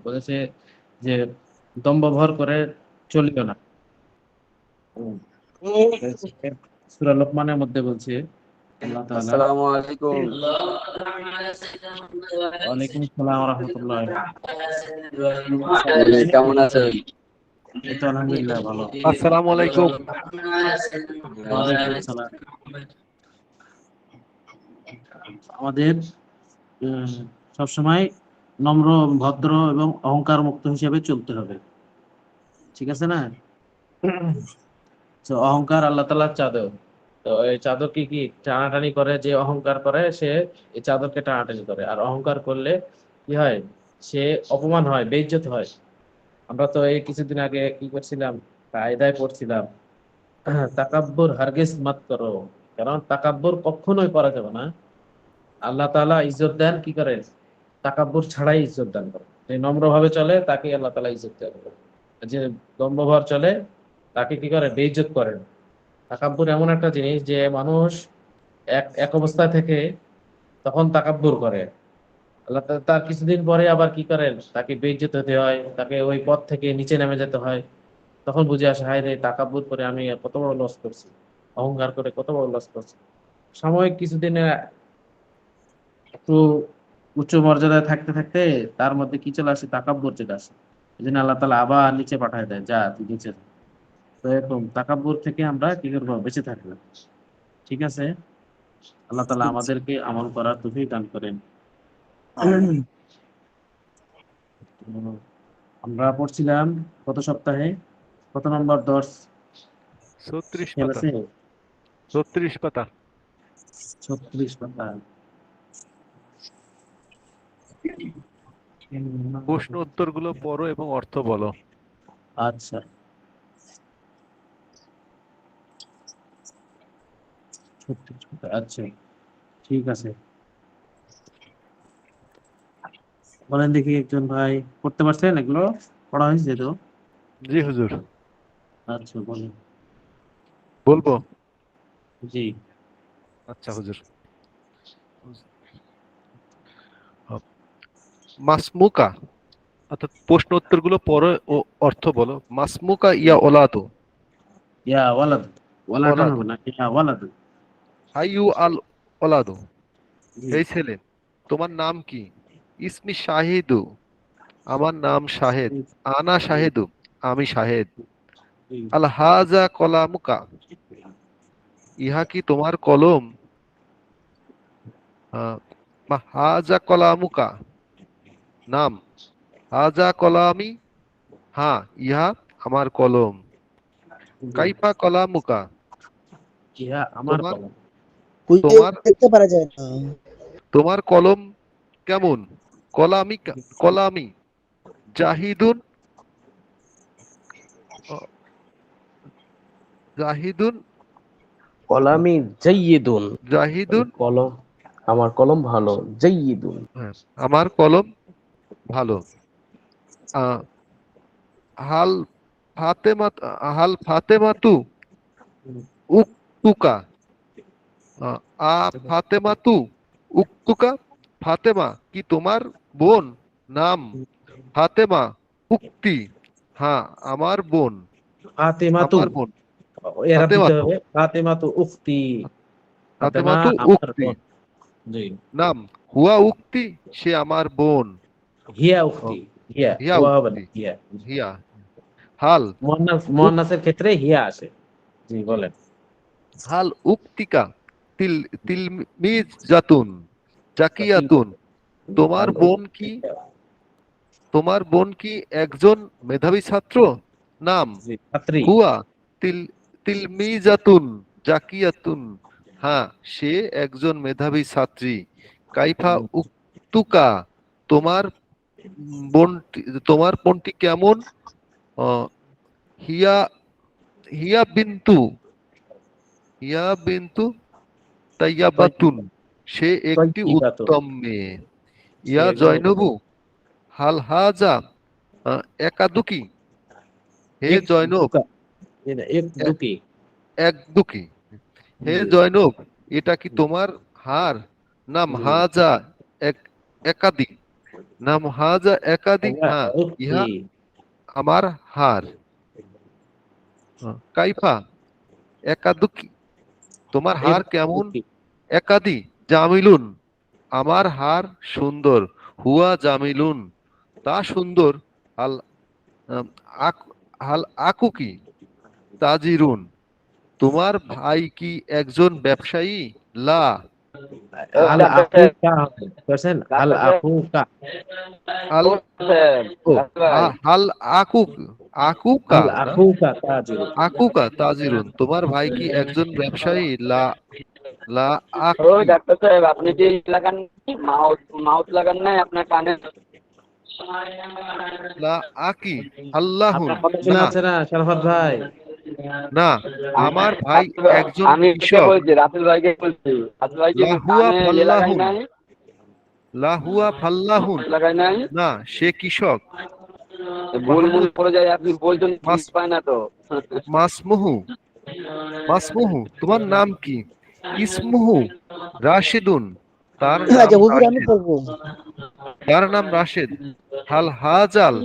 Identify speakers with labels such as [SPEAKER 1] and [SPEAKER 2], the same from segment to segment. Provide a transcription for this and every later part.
[SPEAKER 1] বলেছে যে দম্ভ ভর করে চলিও না। সূরা লোকমানের মধ্যে বলছে আল্লাহ তাআলা।
[SPEAKER 2] আসসালামু আলাইকুম।
[SPEAKER 1] ওয়ালাইকুম আসসালাম ওয়া রাহমাতুল্লাহ।
[SPEAKER 2] কেমন আছেন?
[SPEAKER 1] এই তো আলহামদুলিল্লাহ ভালো।
[SPEAKER 3] আসসালামু আলাইকুম।
[SPEAKER 1] ওয়ালাইকুম আসসালাম। আমাদের সবসময় নম্র, ভদ্র এবং অহংকার মুক্ত হিসেবে চলতে হবে, ঠিক আছে না? তো অহংকার আল্লাহ তাআলার চাদর। তো এই চাদর কি টানাটানি করে, যে অহংকার করে সে এই চাদরকে টানাটানি করে, আর অহংকার করলে কি হয়, সে অপমান হয়, বেইজ্জত হয়। আমরা তো এই কিছুদিন আগে কি করছিলাম, কায়দায় পড়ছিলাম, তাকাব্বুর হারগিজ মাত করো, কারণ তাকাব্বুর কখনোই করা যাবে না। আল্লাহ তাআলা ইজ্জত দেন কি করে, তাকাব্বুর ছাড়াই ইজ্জত দান করে। যে নম্র ভাবে চলে তাকে আল্লাহ তাআলা ইজ্জত দেন, যে দম্ভভাব চলে তাকে কি করে, বেইজ্জত করেন। তাকাব্বুর এমন একটা জিনিস যে মানুষ এক এক অবস্থায় থেকে তখন তাকাব্বুর করে, আল্লাহ তার কিছুদিন পরে আবার কি করেন, তাকে বেইজ্জত হতে হয়, তাকে ওই পথ থেকে নিচে নেমে যেতে হয়। তখন বুঝে আসে, হায় রে, তাকাব্বুর করে আমি কত বড় লস করছি, অহংকার করে কত বড় লস করছি। সাময়িক কিছুদিনে একটু উচ্চ মর্যাদায় থাকতে থাকতে তার মধ্যে কি চলে আসে, তাকাব্বুর চলে আসে। এই জন্য আল্লাহ তাআলা আবার নিচে পাঠায় দেয়, যা তুই নিচে যা। তো এরকম তাকাব্বুর থেকে আমরা কি করবো, বেঁচে থাকবো, ঠিক আছে? আল্লাহ তাআলা আমাদেরকে আমল করার তৌফিক দান করেন। আমরা পড়ছিলাম গত সপ্তাহে কত নম্বর দর্স
[SPEAKER 3] 36
[SPEAKER 1] খেয়াল
[SPEAKER 3] পাতা।
[SPEAKER 1] আছে?
[SPEAKER 3] 36 পাতা।
[SPEAKER 1] 36 পাতা।
[SPEAKER 3] প্রশ্ন উত্তরগুলো পড়ো এবং অর্থ বলো।
[SPEAKER 1] আচ্ছা, 36 পাতা, আচ্ছা ঠিক আছে। বলেন দেখি, একজন ভাই পড়তে পারছেন? এগুলো পড়া হয়েছে তো?
[SPEAKER 3] জি হুজুর।
[SPEAKER 1] আচ্ছা বলেন।
[SPEAKER 3] বলবো?
[SPEAKER 1] জি।
[SPEAKER 3] আচ্ছা হুজুর। মাসমুকা, অর্থাৎ প্রশ্ন উত্তরগুলো পড়ো ও অর্থ বলো। মাসমুকা ইয়া ওলাদু।
[SPEAKER 1] ইয়া ওয়ালাদ, ওয়ালাদান
[SPEAKER 3] ওলাদু।
[SPEAKER 1] হবে না, ইয়া ওয়ালাদ।
[SPEAKER 3] হাইয়ু আল ওলাদু।
[SPEAKER 1] জি।
[SPEAKER 3] এই ছেলে, তোমার নাম কি? ইসমি শাহিদু, আমার নাম শাহেদ। আনা শাহেদু, আমি শাহেদ। আল হাজা কলামুকা, ইহা কি তোমার কলম? আহ, হাজা কলামুকা, নাম। হাজা কলামি, হ্যাঁ ইহা আমার কলম। কাইফা কলামুকা,
[SPEAKER 1] ইয়া আমার
[SPEAKER 3] তোমার
[SPEAKER 1] কলম।
[SPEAKER 4] কুইজে
[SPEAKER 3] তোমার
[SPEAKER 4] দেখতে পারা যায় না।
[SPEAKER 3] তোমার কলম কেমন? কলামি কলামি জাহিদুন, আহ, জাহিদুন,
[SPEAKER 2] কলামি জাইয়িদুন।
[SPEAKER 3] জাহিদুন,
[SPEAKER 2] কলম, আমার কলম ভালো। জাইয়িদুন।
[SPEAKER 3] হ্যাঁ, আমার কলম ভালো। আহ, হাল ফাতেমা, হাল ফাতেমাতু উক্তুকা, আহ, আ ফাতেমাতু উক্তুকা, ফাতেমা কি তোমার বোন? নাম ফাতেমা, উক্তি, হ্যাঁ আমার বোন।
[SPEAKER 1] ফাতেমাতু,
[SPEAKER 3] আমার বোন
[SPEAKER 1] এরা দিতে
[SPEAKER 3] ফাতেমাতু,
[SPEAKER 1] হবে, ফাতেমাতু উখতি। ফাতেমা
[SPEAKER 3] ফাতেমাতু
[SPEAKER 1] আমার
[SPEAKER 3] উক্তি।
[SPEAKER 1] বোন। জি।
[SPEAKER 3] নাম হুয়া উক্তি, সে আমার বোন।
[SPEAKER 1] হিয়া
[SPEAKER 3] ও,
[SPEAKER 1] উখতি। হিয়া,
[SPEAKER 3] হিয়া
[SPEAKER 1] হুয়া হবে না,
[SPEAKER 3] উক্তি,
[SPEAKER 1] হিয়া।
[SPEAKER 3] হিয়া। হাল উক
[SPEAKER 1] মুয়ান্নাসের ক্ষেত্রে হিয়া আসে। জি বলেন।
[SPEAKER 3] হাল উক্তিকা তিল তিলমিজ জাতুন জাকিয়াতুন, তোমার বোন কি, তোমার বোন কি একজন মেধাবী ছাত্র? নাম
[SPEAKER 1] জি, ছাত্রী।
[SPEAKER 3] হুয়া তিল তিলমিজাতুন জাকিয়াতুন, হ্যাঁ সে একজন মেধাবী ছাত্রী। কাইফা উক্তুকা, তোমার বোনটি, তোমার বোনটি কেমন? আহ, হিয়া হিয়া বিন্তু, হিয়া বিন্তু তাইয়াবাতুন, সে একটি
[SPEAKER 1] তয়্যিবাতুন,
[SPEAKER 3] উত্তম মেয়ে।
[SPEAKER 1] সে
[SPEAKER 3] ইয়া
[SPEAKER 1] একজন
[SPEAKER 3] জয়নবু হাল হাজা একাদুকি, হে
[SPEAKER 1] এক
[SPEAKER 3] জয়নব,
[SPEAKER 1] দুকা, এটা এক
[SPEAKER 3] এ-
[SPEAKER 1] দুকি।
[SPEAKER 3] এক দুকি, হে
[SPEAKER 1] জি।
[SPEAKER 3] জয়নব, এটা কি তোমার হার? নাম
[SPEAKER 1] জি।
[SPEAKER 3] হাজা এক একাধিক, নাম হাজা একাধিক,
[SPEAKER 1] আইয়া
[SPEAKER 3] হ্যাঁ ইহা
[SPEAKER 1] উক্তি
[SPEAKER 3] আমার হার। কাইফা একাদুক, তোমার হার কেমন?
[SPEAKER 1] উক্তি
[SPEAKER 3] একাদি জামিলুন, আমার হার সুন্দর। হুয়া জামিলুন, তা সুন্দর। আল আম, আক- হাল আকুকি তাজিরুন, তোমার ভাই কি একজন ব্যবসায়ী? লা
[SPEAKER 1] হাল আকুকা হবে বুঝছেন হাল আকুকা
[SPEAKER 3] আল ও হাল আকুক আকুকা
[SPEAKER 1] হাল
[SPEAKER 3] না
[SPEAKER 1] আকুকা তাজির
[SPEAKER 3] আকুকা তাজিরুন, তোমার ভাই কি একজন ব্যবসায়ী? লা লা
[SPEAKER 4] ও
[SPEAKER 3] আকি
[SPEAKER 4] ডাক্তার সাহেব, আপনি কি লাগান, মাউথ মাউথ লাগান নাই আপনার কানে?
[SPEAKER 3] লা আকি আল্লাহুন,
[SPEAKER 1] আপনার কথা শোনা
[SPEAKER 3] না
[SPEAKER 1] যাচ্ছে না শরাফত ভাই
[SPEAKER 3] না, আমার ভাই একজন
[SPEAKER 4] আমি একে
[SPEAKER 3] কৃষক।
[SPEAKER 4] বলছি, রাসেল ভাইকে বলছি। রাসেল ভাই কি
[SPEAKER 3] লাহুয়া
[SPEAKER 4] কানে লাগাই
[SPEAKER 3] ফাল্লাহুন,
[SPEAKER 4] নাই?
[SPEAKER 3] লাহুয়া ফাল্লাহুন,
[SPEAKER 4] লাগাই নাই?
[SPEAKER 3] না সে কৃষক।
[SPEAKER 4] ভুল ভুল
[SPEAKER 3] মাহমুদ
[SPEAKER 4] পড়ে যায়, আপনি বলছেন
[SPEAKER 3] মাস
[SPEAKER 4] পায় না তো।
[SPEAKER 3] মাসমুহু মাসমুহু, তোমার নাম কি? ইসমুহু রাশিদুন, তার নাম
[SPEAKER 5] আচ্ছা হুজুর আমি
[SPEAKER 3] রাশিদ,
[SPEAKER 5] পড়বো।
[SPEAKER 3] তার নাম রাশেদ। হাল হাজাল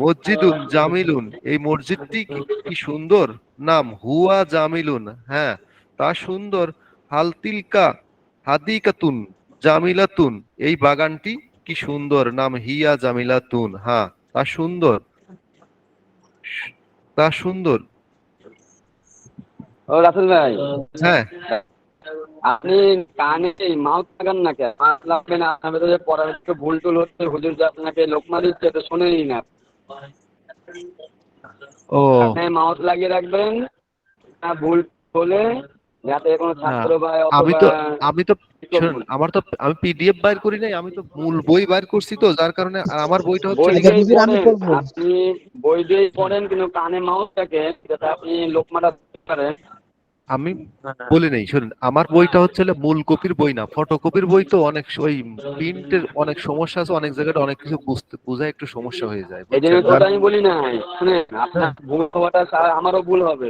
[SPEAKER 3] মসজিদুন জামিলুন, এই মসজিদটি কি সুন্দর? নাম হুয়া জামিলুন, হ্যাঁ তা সুন্দর। হাল তিলকা হাদিকাতুন জামিলাতুন, এই বাগানটি কি সুন্দর? নাম হিয়া জামিলাতুন, হ্যাঁ তা সুন্দর, তা সুন্দর।
[SPEAKER 4] ও রাসেল ভাই,
[SPEAKER 3] হ্যাঁ
[SPEAKER 4] আপনি কানে মাউথ লাগান না কেন? মাউথ লাগবে না, আপনার ভেতরে পড়ার একটু ভুল টুল হচ্ছে, হুজুর যে আপনাকে লোকমা দিচ্ছে তো শোনেনি না।
[SPEAKER 3] ও
[SPEAKER 4] কানে মাউথ লাগিয়ে রাখবেন, ভুল হলে যাতে কোনো
[SPEAKER 3] না,
[SPEAKER 4] ছাত্র বা
[SPEAKER 3] আমি
[SPEAKER 4] অথবা
[SPEAKER 3] তো আমি তো
[SPEAKER 4] শিক্ষক
[SPEAKER 3] শুনুন, আমার তো আমি পিডিএফ বাইর করি নাই, আমি তো মূল বই বাইর করছি, তো যার কারণে আর আমার বইটা হচ্ছে
[SPEAKER 4] বই
[SPEAKER 5] আচ্ছা
[SPEAKER 4] দিয়েই
[SPEAKER 5] হুজুর আমি
[SPEAKER 4] পড়েন,
[SPEAKER 5] পড়বো।
[SPEAKER 4] আপনি বই দিয়েই পড়েন, কিন্তু কানে মাউথ থাকে যাতে আপনি লোকমাটা দিতে পারেন।
[SPEAKER 3] আমি বলি নাই, শুনুন আমার বইটা হচ্ছে হলো মূল কপির বই না, ফটোকপির বই, তো অনেক ওই প্রিন্টের অনেক সমস্যা আছে, অনেক জায়গায় অনেক কিছু বুঝতে বোঝায় একটু সমস্যা হয়ে যায়,
[SPEAKER 4] এই জন্য
[SPEAKER 3] বুঝছেন?
[SPEAKER 4] তো
[SPEAKER 3] যার
[SPEAKER 4] ওটা আমি বলি নাই, শুনেন আপনার
[SPEAKER 3] হ্যাঁ
[SPEAKER 4] ভুল হওয়াটা আমারও ভুল হবে।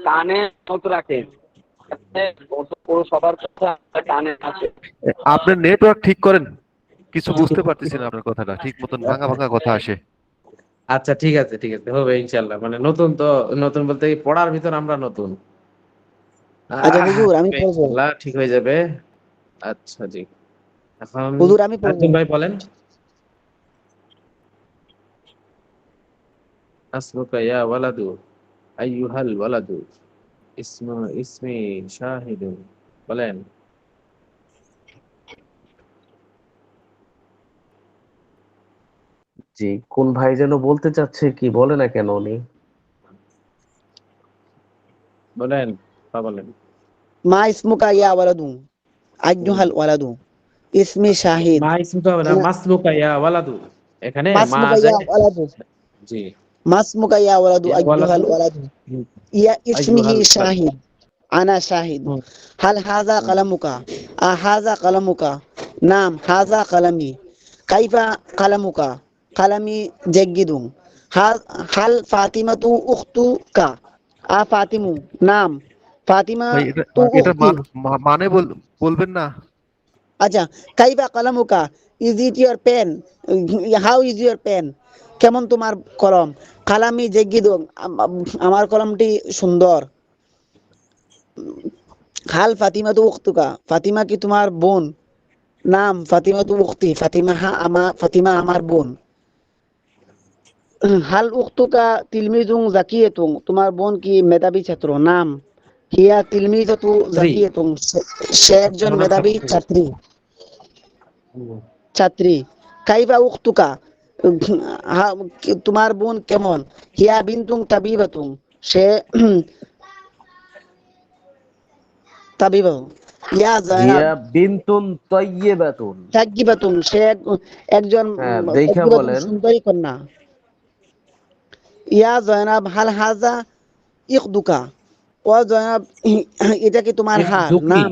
[SPEAKER 4] কানে মাউথ রাখেন, সবার কথা কানে আছে।
[SPEAKER 3] আপনার নেটওয়ার্ক ঠিক করেন, কিছু বুঝতে পারতেছি না, আপনার কথাটা ঠিক মতন ভাঙা ভাঙা কথা আসে।
[SPEAKER 1] আচ্ছা ঠিক আছে হবে ইনশাল্লাহ মানে নতুন তো নতুন বলতে এই পড়ার ভিতর আমরা নতুন
[SPEAKER 5] আচ্ছা হুজুর আমি পড়বো।
[SPEAKER 1] ইনশাল্লাহ ঠিক হয়ে যাবে আচ্ছা জি এখন
[SPEAKER 5] হুজুর আমি পড়বো।
[SPEAKER 1] আরেকজন ভাই বলেন আসমুকা ইয়া ওয়ালাদু আইয়ুহাল ওয়ালাদু ইসমি শাহিদুন বলেন
[SPEAKER 2] জি, কোন ভাই যেন বলতে চাচ্ছে, কি বলে না কেন উনি?
[SPEAKER 1] বলেন বলেন
[SPEAKER 5] মা ইসমুকা ইয়া ওয়ালাদু আইয়ুহাল ওয়ালাদু ইসমি শাহিদ
[SPEAKER 1] মা ইসমুকা না
[SPEAKER 5] আনা
[SPEAKER 1] মাসমুকা ইয়া ওয়ালাদু এখানে মা
[SPEAKER 5] মাসমুকা ইয়া
[SPEAKER 1] যায়
[SPEAKER 5] ওয়ালাদু
[SPEAKER 1] জি
[SPEAKER 5] মাসমুকা ইয়া ওয়ালাদু
[SPEAKER 1] ইয়া ওয়ালাদু
[SPEAKER 5] আইয়ুহাল ওয়ালাদু ইয়া ইসমিহি
[SPEAKER 1] আইয়ুহাল ওয়ালাদু
[SPEAKER 5] শাহিদ আনা শাহিদ হাল হাযা কালামুকা হাযা কালামুকা নাম হাযা কালামি কাইফা কালামুকা কালামি জাইয়িদুন হাল ফাতিমাতু উখতুকা ফাতিমু নাম ফাতিমা
[SPEAKER 3] ভাই
[SPEAKER 5] তু
[SPEAKER 3] এটা
[SPEAKER 5] উখতি
[SPEAKER 3] মানে বলবেন না?
[SPEAKER 5] আচ্ছা কাইফা কালামুকা is it your pen how is your pen কেমন তোমার কলম কালামি জাইয়িদুন আমার কলমটি সুন্দর হাল ফাতিমাতু উখতুকা ফাতিমা কি তোমার বোন নাম ফাতিমাতু উখতি ফাতিমা আমার বোন হাল উখতুকা তিলমিজুন জাকিয়াতুন তোমার বোন কি মেধাবী ছাত্র নাম হিয়া তিলমিজাতু
[SPEAKER 1] জি
[SPEAKER 5] জাকিয়াতুন সে একজন
[SPEAKER 1] ওনার
[SPEAKER 5] মেধাবী
[SPEAKER 1] ছাত্রী
[SPEAKER 5] ছাত্রী কাইফা উখতুকা তোমার বোন কেমন হিয়া বিনতুন তাবিবাতুন সে তাবিবা ইয়া
[SPEAKER 2] হিয়া
[SPEAKER 5] জয়নাব
[SPEAKER 2] বিনতুন তয়্যিবাতুন।
[SPEAKER 5] তাগিবাতুন সে একজন
[SPEAKER 2] হ্যাঁ, দেখা
[SPEAKER 5] তাগিবাতুন
[SPEAKER 2] বলেন।
[SPEAKER 5] সুন্দরী কন্যা ইয়া জয়নাব হাল হাজা ইকদুকা ও জয়নাব এটা কি তোমার
[SPEAKER 1] এক
[SPEAKER 5] হার
[SPEAKER 1] দুকি
[SPEAKER 5] নাম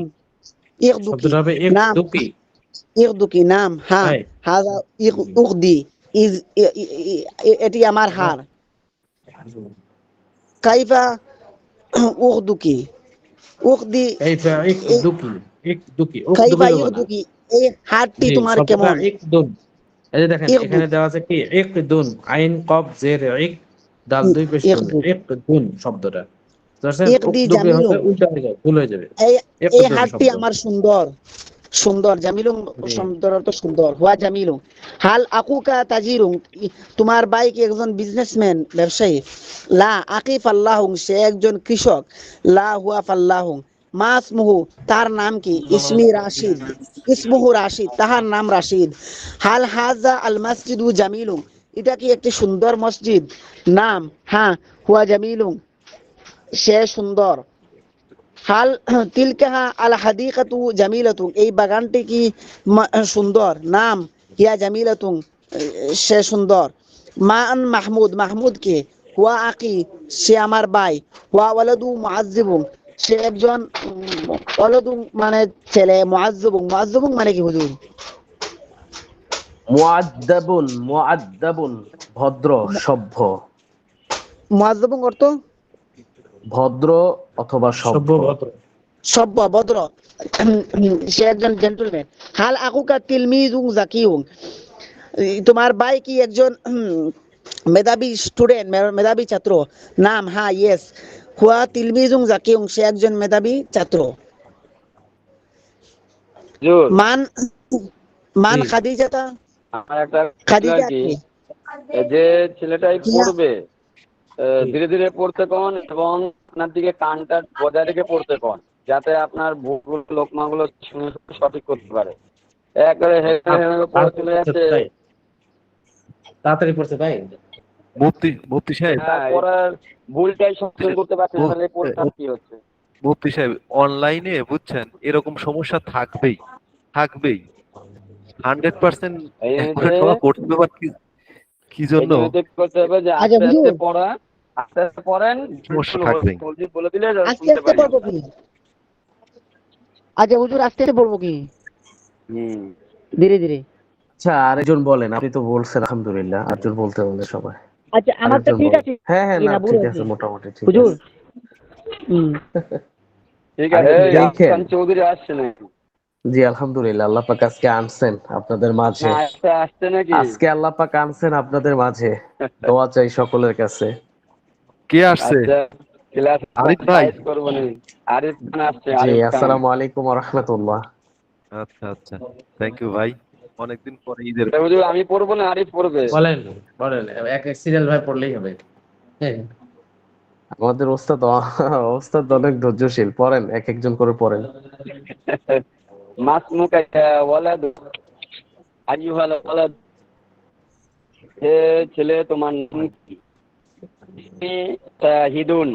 [SPEAKER 5] ইকদুকি
[SPEAKER 1] শব্দটা হবে এক
[SPEAKER 5] নাম
[SPEAKER 1] দুকি
[SPEAKER 5] ইকদুকি নাম হ্যাঁ
[SPEAKER 1] ভাই
[SPEAKER 5] হাজা উকদি ইজ এটি আমার হার কাইফা উকদুকি উকদি
[SPEAKER 1] কাইফা এক দুকি এক দুকি
[SPEAKER 5] কাইফা
[SPEAKER 1] উকদুকি হবে না
[SPEAKER 5] ইকদুকি এই হারটি
[SPEAKER 1] জি
[SPEAKER 5] তোমার
[SPEAKER 1] শব্দটা
[SPEAKER 5] কেমন
[SPEAKER 1] একদুন এই যে দেখেন
[SPEAKER 5] ইকদুন
[SPEAKER 1] এখানে দেওয়া আছে কি ইকদুন, আইন কফ জের ইক, দাল দুই পেশ শুন,
[SPEAKER 5] ইকদুন
[SPEAKER 1] ইকদুন শব্দটা বুঝছেন,
[SPEAKER 5] ইকদি
[SPEAKER 1] উকদুকে হলে
[SPEAKER 5] জামিলুন।
[SPEAKER 1] উল্টা হয়ে যায়, ভুল হয়ে যাবে।
[SPEAKER 5] এই এই
[SPEAKER 1] ইকদুন
[SPEAKER 5] হাতটি
[SPEAKER 1] শব্দ
[SPEAKER 5] আমার সুন্দর, সুন্দর জামিলুন
[SPEAKER 1] জি।
[SPEAKER 5] সুন্দর অর্থ সুন্দর, হুয়া জামিলুন। হাল আকুকা তাজিরুন, তোমার ভাই কি একজন বিজনেসম্যান, ব্যবসায়ী? লা আকি ফাল্লাহুং, সে একজন কৃষক। লা হুয়া ফাল্লাহুং। মা ইসমুহু, তার নাম কি? ইসমি রাশিদ, ইসমুহু রাশিদ, তাহার নাম রাশিদ। হাল হাজা আল মসজিদু জামিলুন, এটা কি একটি সুন্দর মসজিদ? নাম, হ্যাঁ, হুয়া জামিলুন, সে সুন্দর। হাল তিলকাহা আল হাদিকাতু জামিলাতুন, এই বাগানটি কি সুন্দর? নাম, হিয়া জামিলাতুন, সে সুন্দর। মান মাহমুদ, মাহমুদ কে? হুয়া আকি, সে আমার ভাই। হুয়া ওয়ালাদু মুআজ্জিবুন, সে একজন ওয়ালাদু মানে ছেলে, মুআজ্জিবুন, মুআজ্জিবুন মানে কি হুজুর?
[SPEAKER 2] মুআদ্দাবুন, মুআদ্দাবুন ভদ্র, সভ্য।
[SPEAKER 5] মুআজ্জিবুন অর্থ
[SPEAKER 2] ভদ্র অথবা
[SPEAKER 1] সভ্য
[SPEAKER 2] সভ্য।
[SPEAKER 1] ভদ্র।
[SPEAKER 5] সভ্য, ভদ্র। সে একজন জেন্টলম্যান। হাল আকুকা তিলমিজুন জাকিউন, তোমার ভাই কি একজন মেধাবী স্টুডেন্ট, মেধাবী ছাত্র? নাম, হ্যাঁ, ইয়েস, হুয়া তিলমিজুন জাকিউন, সে একজন মেধাবী ছাত্র।
[SPEAKER 4] হুজুর,
[SPEAKER 5] মান, মান
[SPEAKER 1] জি।
[SPEAKER 5] খাদিজাতা,
[SPEAKER 4] আমার একটা ছিল আর
[SPEAKER 5] খাদিজা
[SPEAKER 4] কি,
[SPEAKER 5] কি?
[SPEAKER 4] যে ছেলেটাই
[SPEAKER 5] কিয়া?
[SPEAKER 4] পড়বে,
[SPEAKER 1] জি।
[SPEAKER 4] ধীরে ধীরে পড়তে কোন, এবং আপনার দিকে কানটা বজায় রেখে পড়তে কোন, যাতে আপনার ভুলগুলো লোকমাগুলো শুনে শুনে সঠিক করতে পারে। একবারে হেঁটে হেঁটে পড়ে চলে যাচ্ছে।
[SPEAKER 1] তাই তাড়াতাড়ি পড়ছে তাই।
[SPEAKER 3] মুফতি সাহেব,
[SPEAKER 4] হ্যাঁ, পড়ার ভুলটাই সংশোধন করতে পারছে না, তাহলে পড়ে তার কি হচ্ছে?
[SPEAKER 3] মুফতি সাহেব, অনলাইনে বুঝছেন এরকম সমস্যা থাকবেই, থাকবেই 100%।
[SPEAKER 4] এই
[SPEAKER 3] একবারে
[SPEAKER 4] জন্যতে
[SPEAKER 3] সবাই পড়তে পারবার কি কি
[SPEAKER 4] এই
[SPEAKER 3] জন্য
[SPEAKER 4] জন্যতে কি করতে হবে যে
[SPEAKER 5] আচ্ছা
[SPEAKER 4] আস্তে আস্তে
[SPEAKER 5] হুজুর,
[SPEAKER 4] পড়া, আস্তে আস্তে পড়েন,
[SPEAKER 3] সমস্যা থাকবেই।
[SPEAKER 4] বলে দিলে
[SPEAKER 5] আস্তে
[SPEAKER 4] শুনতে
[SPEAKER 5] আস্তে
[SPEAKER 4] পারি
[SPEAKER 5] পড়বো
[SPEAKER 4] আমরা।
[SPEAKER 5] কি? আচ্ছা হুজুর, আস্তে আস্তে পড়বো কি
[SPEAKER 4] হুম।
[SPEAKER 5] ধীরে ধীরে?
[SPEAKER 2] আচ্ছা, আরেকজন বলেন। আপনি তো বলছেন আলহামদুলিল্লাহ, আরেকজন বলতে বলতে সবাই।
[SPEAKER 5] আচ্ছা আমারটা
[SPEAKER 2] আরেকজন
[SPEAKER 5] ঠিক
[SPEAKER 2] বলেন।
[SPEAKER 5] আছে
[SPEAKER 2] হ্যাঁ হ্যাঁ,
[SPEAKER 5] কি
[SPEAKER 2] না
[SPEAKER 5] না, ভুল
[SPEAKER 2] ঠিক
[SPEAKER 5] আছে
[SPEAKER 2] আছে, মোটামুটি ঠিক
[SPEAKER 5] হুজুর?
[SPEAKER 2] আছে।
[SPEAKER 5] হুম।
[SPEAKER 4] ঠিক
[SPEAKER 2] আরে
[SPEAKER 4] আছে, এই
[SPEAKER 2] দেখেন,
[SPEAKER 4] আফসান চৌধুরী আসছে নাকি?
[SPEAKER 2] জি আলহামদুলিল্লাহ, আল্লাহ পাক আজকে আনছেন আপনাদের
[SPEAKER 4] না,
[SPEAKER 2] মাঝে।
[SPEAKER 4] আসতে আসছে নাকি?
[SPEAKER 2] আজকে আল্লাহ পাক আনছেন আপনাদের মাঝে। দোয়া চাই সকলের কাছে।
[SPEAKER 3] কে আসছে?
[SPEAKER 4] আচ্ছা, ক্লাস
[SPEAKER 3] আরিফ ভাই?
[SPEAKER 4] সাইজ করবো নি। আরিফ খান আসছে,
[SPEAKER 2] জি,
[SPEAKER 4] আরিফ খান।
[SPEAKER 2] আসসালামু আলাইকুম ওয়া রাহমাতুল্লাহ।
[SPEAKER 3] আচ্ছা আচ্ছা, থ্যাংক ইউ ভাই, অনেকদিন পরে ঈদের।
[SPEAKER 4] তা হুজুর, আমি পড়বো না আরিফ পড়বে?
[SPEAKER 1] বলেন, বলেন, এক এক সিরিয়াল ভাই পড়লেই হবে। হ্যাঁ।
[SPEAKER 2] আমাদের ওস্তাদ ওস্তাদ অনেক ধৈর্যশীল, পড়েন, এক একজন করে পড়েন।
[SPEAKER 4] মাসমুকা ইয়া ওয়ালাদ, আইয়ুহাল ওয়ালাদ, হে ছেলে, তোমার নাম কি? ইসমি শাহিদুন,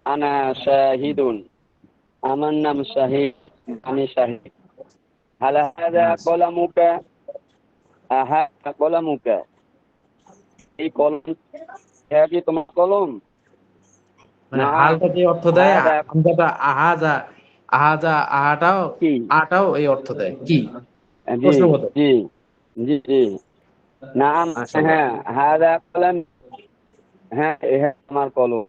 [SPEAKER 4] আনা শাহিদুন, আমার নাম শাহিদ, আমি শাহিদ। হাল হাযা কলামুকা, হাযা কলামুকা, এই কলম কি তোমার কলম?
[SPEAKER 1] মানে
[SPEAKER 4] না,
[SPEAKER 1] হালটা যে অর্থ দেয়,
[SPEAKER 4] হাযা
[SPEAKER 1] হামজাটা আহাজা, আহাজা আহাটাও,
[SPEAKER 4] কি?
[SPEAKER 1] আটাও এই অর্থ দেয় কি,
[SPEAKER 4] জি,
[SPEAKER 1] প্রশ্নবোধক।
[SPEAKER 4] জি, জি, জি। নাম,
[SPEAKER 1] মাশাআল্লাহ।
[SPEAKER 4] হ্যাঁ, হাযা কলাম, হ্যাঁ, এ হ্যাঁ আমার কলম।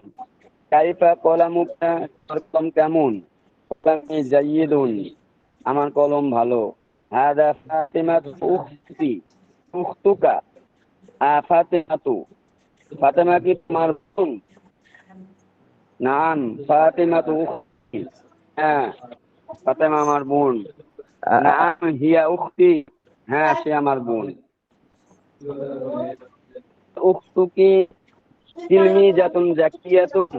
[SPEAKER 4] কাইফা কলামুকা, তোর কলম কেমন? কলামি জাইয়িদুন, আমার কলম ভালো। হাযা ফাতিমাতু উখতি, উখতুকা, ফাতিমাতু, ফাতেমা কি তোমার বোন? নাম, ফাতিমাতু উখতি, হ্যাঁ, ফাতেমা আমার বোন। নাম, হিয়া উখতি, হ্যাঁ, সে আমার বোন। উখতুকি তিলমিজাতুন জাকিয়াতুন,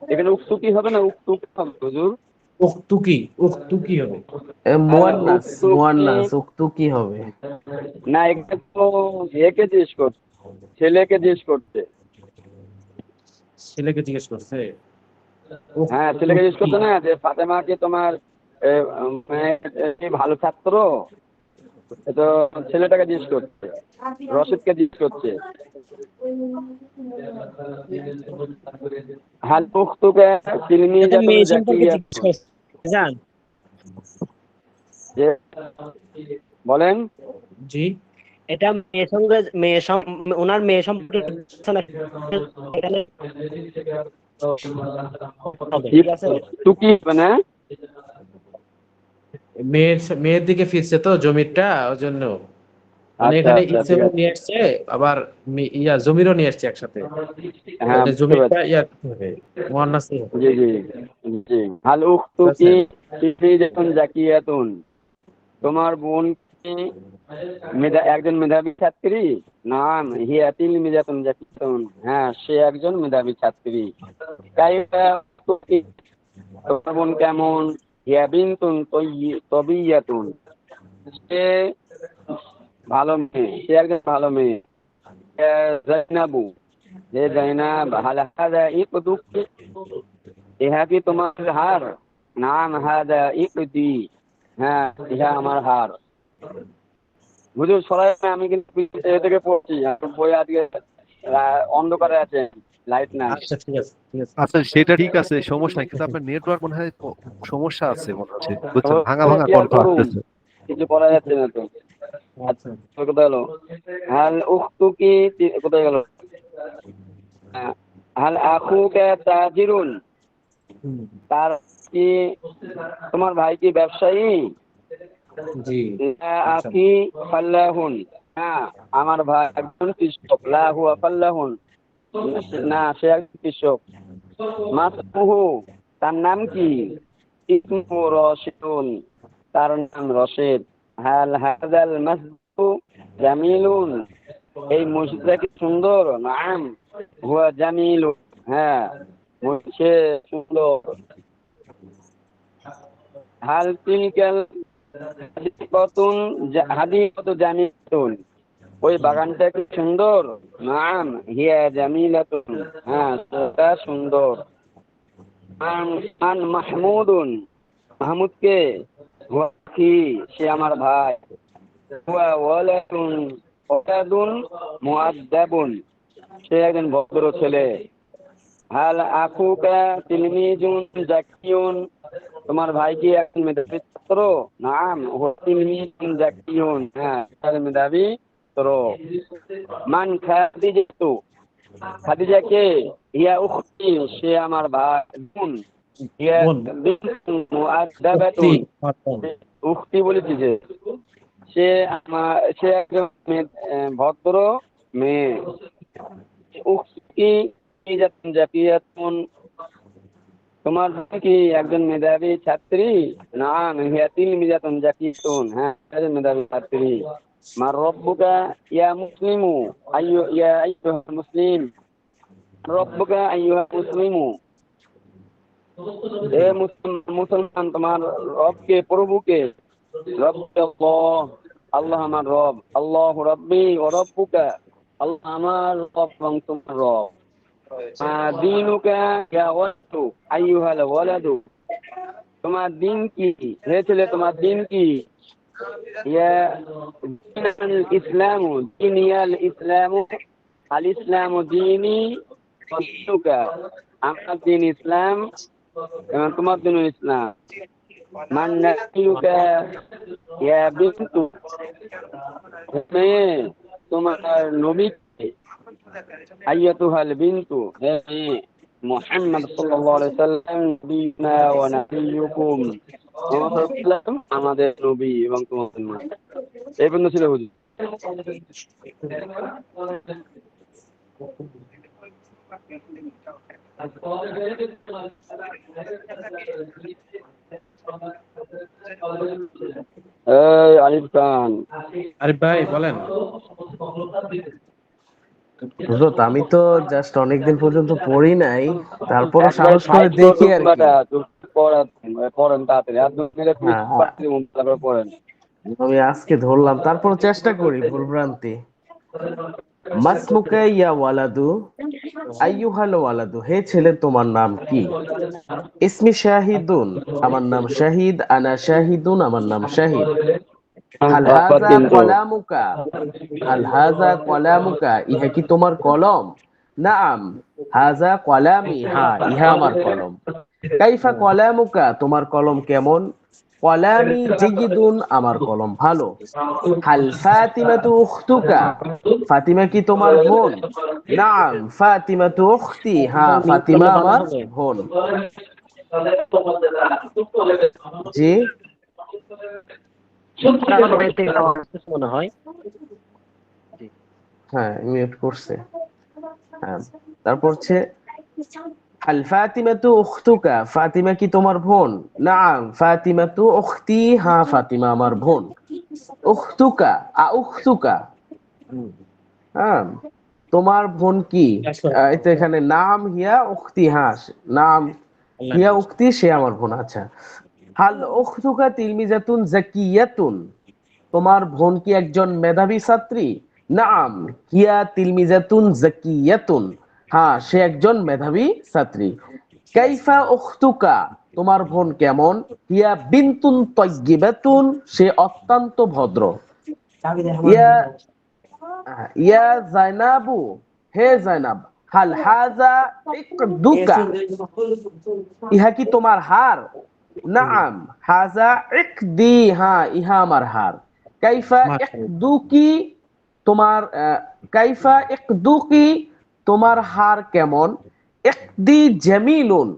[SPEAKER 4] এখানে উখতুকি হবে না উখতুক হবে হুজুর?
[SPEAKER 1] উখতুকি, উখতুকি হবে।
[SPEAKER 2] মুয়ান্নাস,
[SPEAKER 4] উখতুকি,
[SPEAKER 2] মুয়ান্নাস উক্ত কি হবে?
[SPEAKER 4] না, এটা তো একে জিজ্ঞেস করছে, ছেলেকে জিজ্ঞেস করছে।
[SPEAKER 1] ছেলেকে জিজ্ঞেস করছে।
[SPEAKER 4] হ্যাঁ, ছেলেকে জিজ্ঞেস
[SPEAKER 1] উখতুকি।
[SPEAKER 4] করছে না যে ফাতেমা কি তোমার এ, কি ভালো ছাত্র? এ তো ছেলেটাকে জিজ্ঞেস করছে, রশিদকে জিজ্ঞেস করছে। হাল উখতুকা
[SPEAKER 5] এটা
[SPEAKER 4] তিলমিজাতুন
[SPEAKER 5] মেয়ে সম্পর্কে জিজ্ঞেস
[SPEAKER 4] জাকিয়াতুন,
[SPEAKER 5] করছে জান।
[SPEAKER 4] যে, বলেন।
[SPEAKER 1] জি।
[SPEAKER 5] এটা মেয়ে সঙ্গে ওনার মেয়ে সম্পর্কে জিজ্ঞেস না, এখানে হবে, ঠিক আছে?
[SPEAKER 4] টুকি মানে
[SPEAKER 1] মেয়ের মেয়ের দিকে ফিরছে তো জমিরটা, ওই জন্য মানে
[SPEAKER 4] আচ্ছা
[SPEAKER 1] এখানে
[SPEAKER 4] আচ্ছা ঠিক
[SPEAKER 1] ইসেমও
[SPEAKER 4] আছে।
[SPEAKER 1] নিয়ে আসছে, আবার জমিরও নিয়ে আসছে একসাথে।
[SPEAKER 4] হ্যাঁ
[SPEAKER 1] যাতে
[SPEAKER 4] বুঝতে
[SPEAKER 1] জমিরটা
[SPEAKER 4] পারছি।
[SPEAKER 1] হবে মুয়ান্নাসই হবে।
[SPEAKER 4] জি জি জি। হাল উখতু
[SPEAKER 1] ঠিক আছে?
[SPEAKER 4] কি সিফিজাতুন জাকিয়াতুন, তোমার বোন কি একজন মেধাবী ছাত্রী? নাম হিয়া তিলমিজাতুন জাকিয়াতুন, হ্যাঁ সে একজন মেধাবী ছাত্রী। কাইফা উখতুকি, তোমার বোন কেমন? হিয়া বিনতুন তবিয়াতুন, সে ভালো মেয়ে, সে একজন ভালো মেয়ে। হিয়া জাইনাবু, হে জাইনাব হাল হাযা ইকদুকি, ইহা কি তোমার হার? নাম হাযা ইকদি, হ্যাঁ ইহা আমার হার। হুজুর সরাই আমি কিন্তু এ থেকে পড়ছি, আমার বই আজকে অন্ধকারে আছে, লাইট নাই।
[SPEAKER 1] আচ্ছা ঠিক আছে, ঠিক আছে।
[SPEAKER 3] আচ্ছা সেটা ঠিক আছে, সমস্যা নাই, কিন্তু আপনার নেটওয়ার্ক মনে হয় সমস্যা আছে মনে হচ্ছে,
[SPEAKER 4] তো
[SPEAKER 3] বুঝছেন, ভাঙা ভাঙা
[SPEAKER 4] কি আর
[SPEAKER 3] কণ্ঠ
[SPEAKER 4] করুন,
[SPEAKER 3] আসতেছে।
[SPEAKER 4] কিছু করা যাচ্ছে না তো।
[SPEAKER 1] আচ্ছা।
[SPEAKER 4] আচ্ছা কোথায় গেল? হাল উখতুকি, কোথায় গেল? হ্যাঁ, হাল আখুকা তাজিরুন,
[SPEAKER 1] হুম,
[SPEAKER 4] তার কি তোমার ভাই কি ব্যবসায়ী?
[SPEAKER 1] জি।
[SPEAKER 4] লা
[SPEAKER 1] আচ্ছা।
[SPEAKER 4] আখি ফাল্লাহুন, হ্যাঁ আমার ভাই একজন কৃষক। লা হুয়া ফাল্লাহুন, না সে একজন কৃষক। মাসমুহু, তার নাম কি? ইসমু রশিদুন, তার নাম রশেদ। হাল হাযাল মাসজিদু জামিলুন, এই মসজিদটা কি সুন্দর? নাম হুয়া জামিলুন, হ্যাঁ সে সুন্দর। হাল তিলকাল হাদিকাতু জামিলাতুন, ওই বাগানটা কি সুন্দর? নাম হিয়া জামিলাতুন, হ্যাঁ সেটা সুন্দর। আন মাহমুদুন, মাহমুদ কে? হুয়া কি, সে আমার ভাই। হুয়া ওয়ালাদুন মুআদ্দাবুন, সে একজন ভদ্র ছেলে। হাল আখুকা তিলমিজুন জাকিয়ুন, তোমার ভাই কি একজন মেধাবী ছাত্র? নাম হুয়া তিলমিজুন জাকিয়ুন, হ্যাঁ একজন মেধাবী ছাত্র। মান খাদিজাতু, খাদিজা কে? হিয়া উখতি, সে আমার ভাই বোন। হিয়া
[SPEAKER 1] বোন।
[SPEAKER 4] বিনতুন
[SPEAKER 1] উক্তি।
[SPEAKER 4] মুআদ্দাবাতুন,
[SPEAKER 1] আচ্ছা।
[SPEAKER 4] উখতি বলেছি যে, সে একজন ভদ্র মেয়ে। উখতি জাকিয়াতুন, তোমার কি একজন মেধাবী ছাত্রী? নাম হিয়া তিলমিজাতুন জাকিয়াতুন, হ্যাঁ একজন মেধাবী ছাত্রী। মার রব্বুকা ইয়া মুসলিমু, ইয়া আইয়ুহাল মুসলিম, রব্বুকা আইয়ুহাল মুসলিমু, হে মুসলমান তোমার রবকে, প্রভুকে? রব্বুকা আল্লাহ, আল্লাহ আমার রব। আল্লাহু রাব্বি ওয়া রব্বুকা, আল্লাহ আমার রব এবং তোমার রব। দিনুকা ইয়া ওয়ালাদু আইয়ুহাল ওয়ালাদু, তোমার দিন কি? হে ছেলে তোমার দিন কি? ইয়া দীনাল ইসলামু, দিনিয়াল ইসলামু, আল ইসলামু দীনি ওয়া দীনুকা, আমার দিন ইসলাম এবং তোমার দিন ইসলাম। মান নাবিয়ুকা ইয়া বিনতু, মেয়ে তোমার নবী কে? আইয়াতুহাল বিনতু, হে মেয়ে মুহাম্মদ সাল্লাল্লাহু আলাইহি সাল্লাম নবীনা ওয়া নাবিয়্যুকুম, মুহাম্মদ সাল্লাল্লাহু আলাইহি সাল্লাম আমাদের নবী এবং তোমাদের নবী। এই পর্যন্ত ছিল হুজুর। এই আলিফ খান,
[SPEAKER 1] আরে ভাই বলেন।
[SPEAKER 2] হুজুর আমি তো জাস্ট অনেকদিন পর্যন্ত পড়ি নাই, তারপরও
[SPEAKER 4] একবার
[SPEAKER 2] সাহস করে
[SPEAKER 4] সাইড
[SPEAKER 2] দেখি
[SPEAKER 4] করুন
[SPEAKER 2] আর কি।
[SPEAKER 4] বেটা, পড়েন তাড়াতাড়ি, আর 2 মিনিট
[SPEAKER 2] হ্যাঁ,
[SPEAKER 4] তারপর পড়েন।
[SPEAKER 2] আমি আজকে ধরলাম, তারপর চেষ্টা করি ভুলভ্রান্তি। মাসমুকা ইয়া ওয়ালাদু আইয়ুহাল ওয়ালাদু, হে ছেলে তোমার নাম কি? ইসমি শাহিদুন, আমার নাম শাহিদ। আনা শাহিদুন, আমার নাম শাহিদ। হাল হাযা
[SPEAKER 4] কিন্তু
[SPEAKER 2] কলামুকা, হাল হাযা কলামুকা, ইহা কি তোমার কলম? নাআম হাযা কলামি, হ্যাঁ ইহা আমার কলম। কাইফা কলামুকা, তোমার কলম কেমন? কলামি জাইয়িদুন, আমার কলম ভালো। হাল ফাতিমাতু উখতুকা, ফাতিমা কি তোমার বোন? নাআম ফাতিমাতু উখতি, হ্যাঁ
[SPEAKER 1] মিউট
[SPEAKER 2] ফাতিমা
[SPEAKER 1] করলে ভালো
[SPEAKER 2] আমার
[SPEAKER 1] হবে।
[SPEAKER 2] বোন। জি।
[SPEAKER 1] এখন হয়তো একটু আসতেছে মনে হয়।
[SPEAKER 2] হ্যাঁ মিউট করছে। হ্যাঁ, তারপর হচ্ছে হাল ফাতিমাতু উখতুকা, ফাতিমা কি তোমার বোন? নাম ফাতিমাতু উখতি, হ্যাঁ ফাতিমা আমার বোন। উখতুকা উখতুকা,
[SPEAKER 1] হুম।
[SPEAKER 2] হ্যাঁ তোমার বোন কি?
[SPEAKER 1] আসো।
[SPEAKER 2] এই তো এখানে নাম হিয়া উখতি, হ্যাঁ নাম
[SPEAKER 1] আল্লাহ
[SPEAKER 2] হিয়া
[SPEAKER 1] হাফেজ।
[SPEAKER 2] উখতি, সে আমার বোন। আচ্ছা, হাল উখতুকা তিলমিজাতুন জাকিয়াতুন, তোমার বোন কি একজন মেধাবী ছাত্রী? নাম হিয়া তিলমিজাতুন জাকিয়াতুন, হ্যাঁ সে একজন মেধাবী ছাত্রী। কাইফা উখতুকা, তোমার বোন কেমন? হিয়া বিনতুন তাইয়্যিবাতুন, সে অত্যন্ত ভদ্র। ইয়া ইয়া জাইনাবু, হে জাইনাব, হাল হাযা ইকদুকা, ইহা কি তোমার হার? নাম হাযা ইকদি, হ্যাঁ ইহা আমার হার। কাইফা
[SPEAKER 1] মাশাআল্লাহ।
[SPEAKER 2] ইকদুকি, তোমার কাইফা ইকদুকি, তোমার হার কেমন? ইকদি জামিলুন,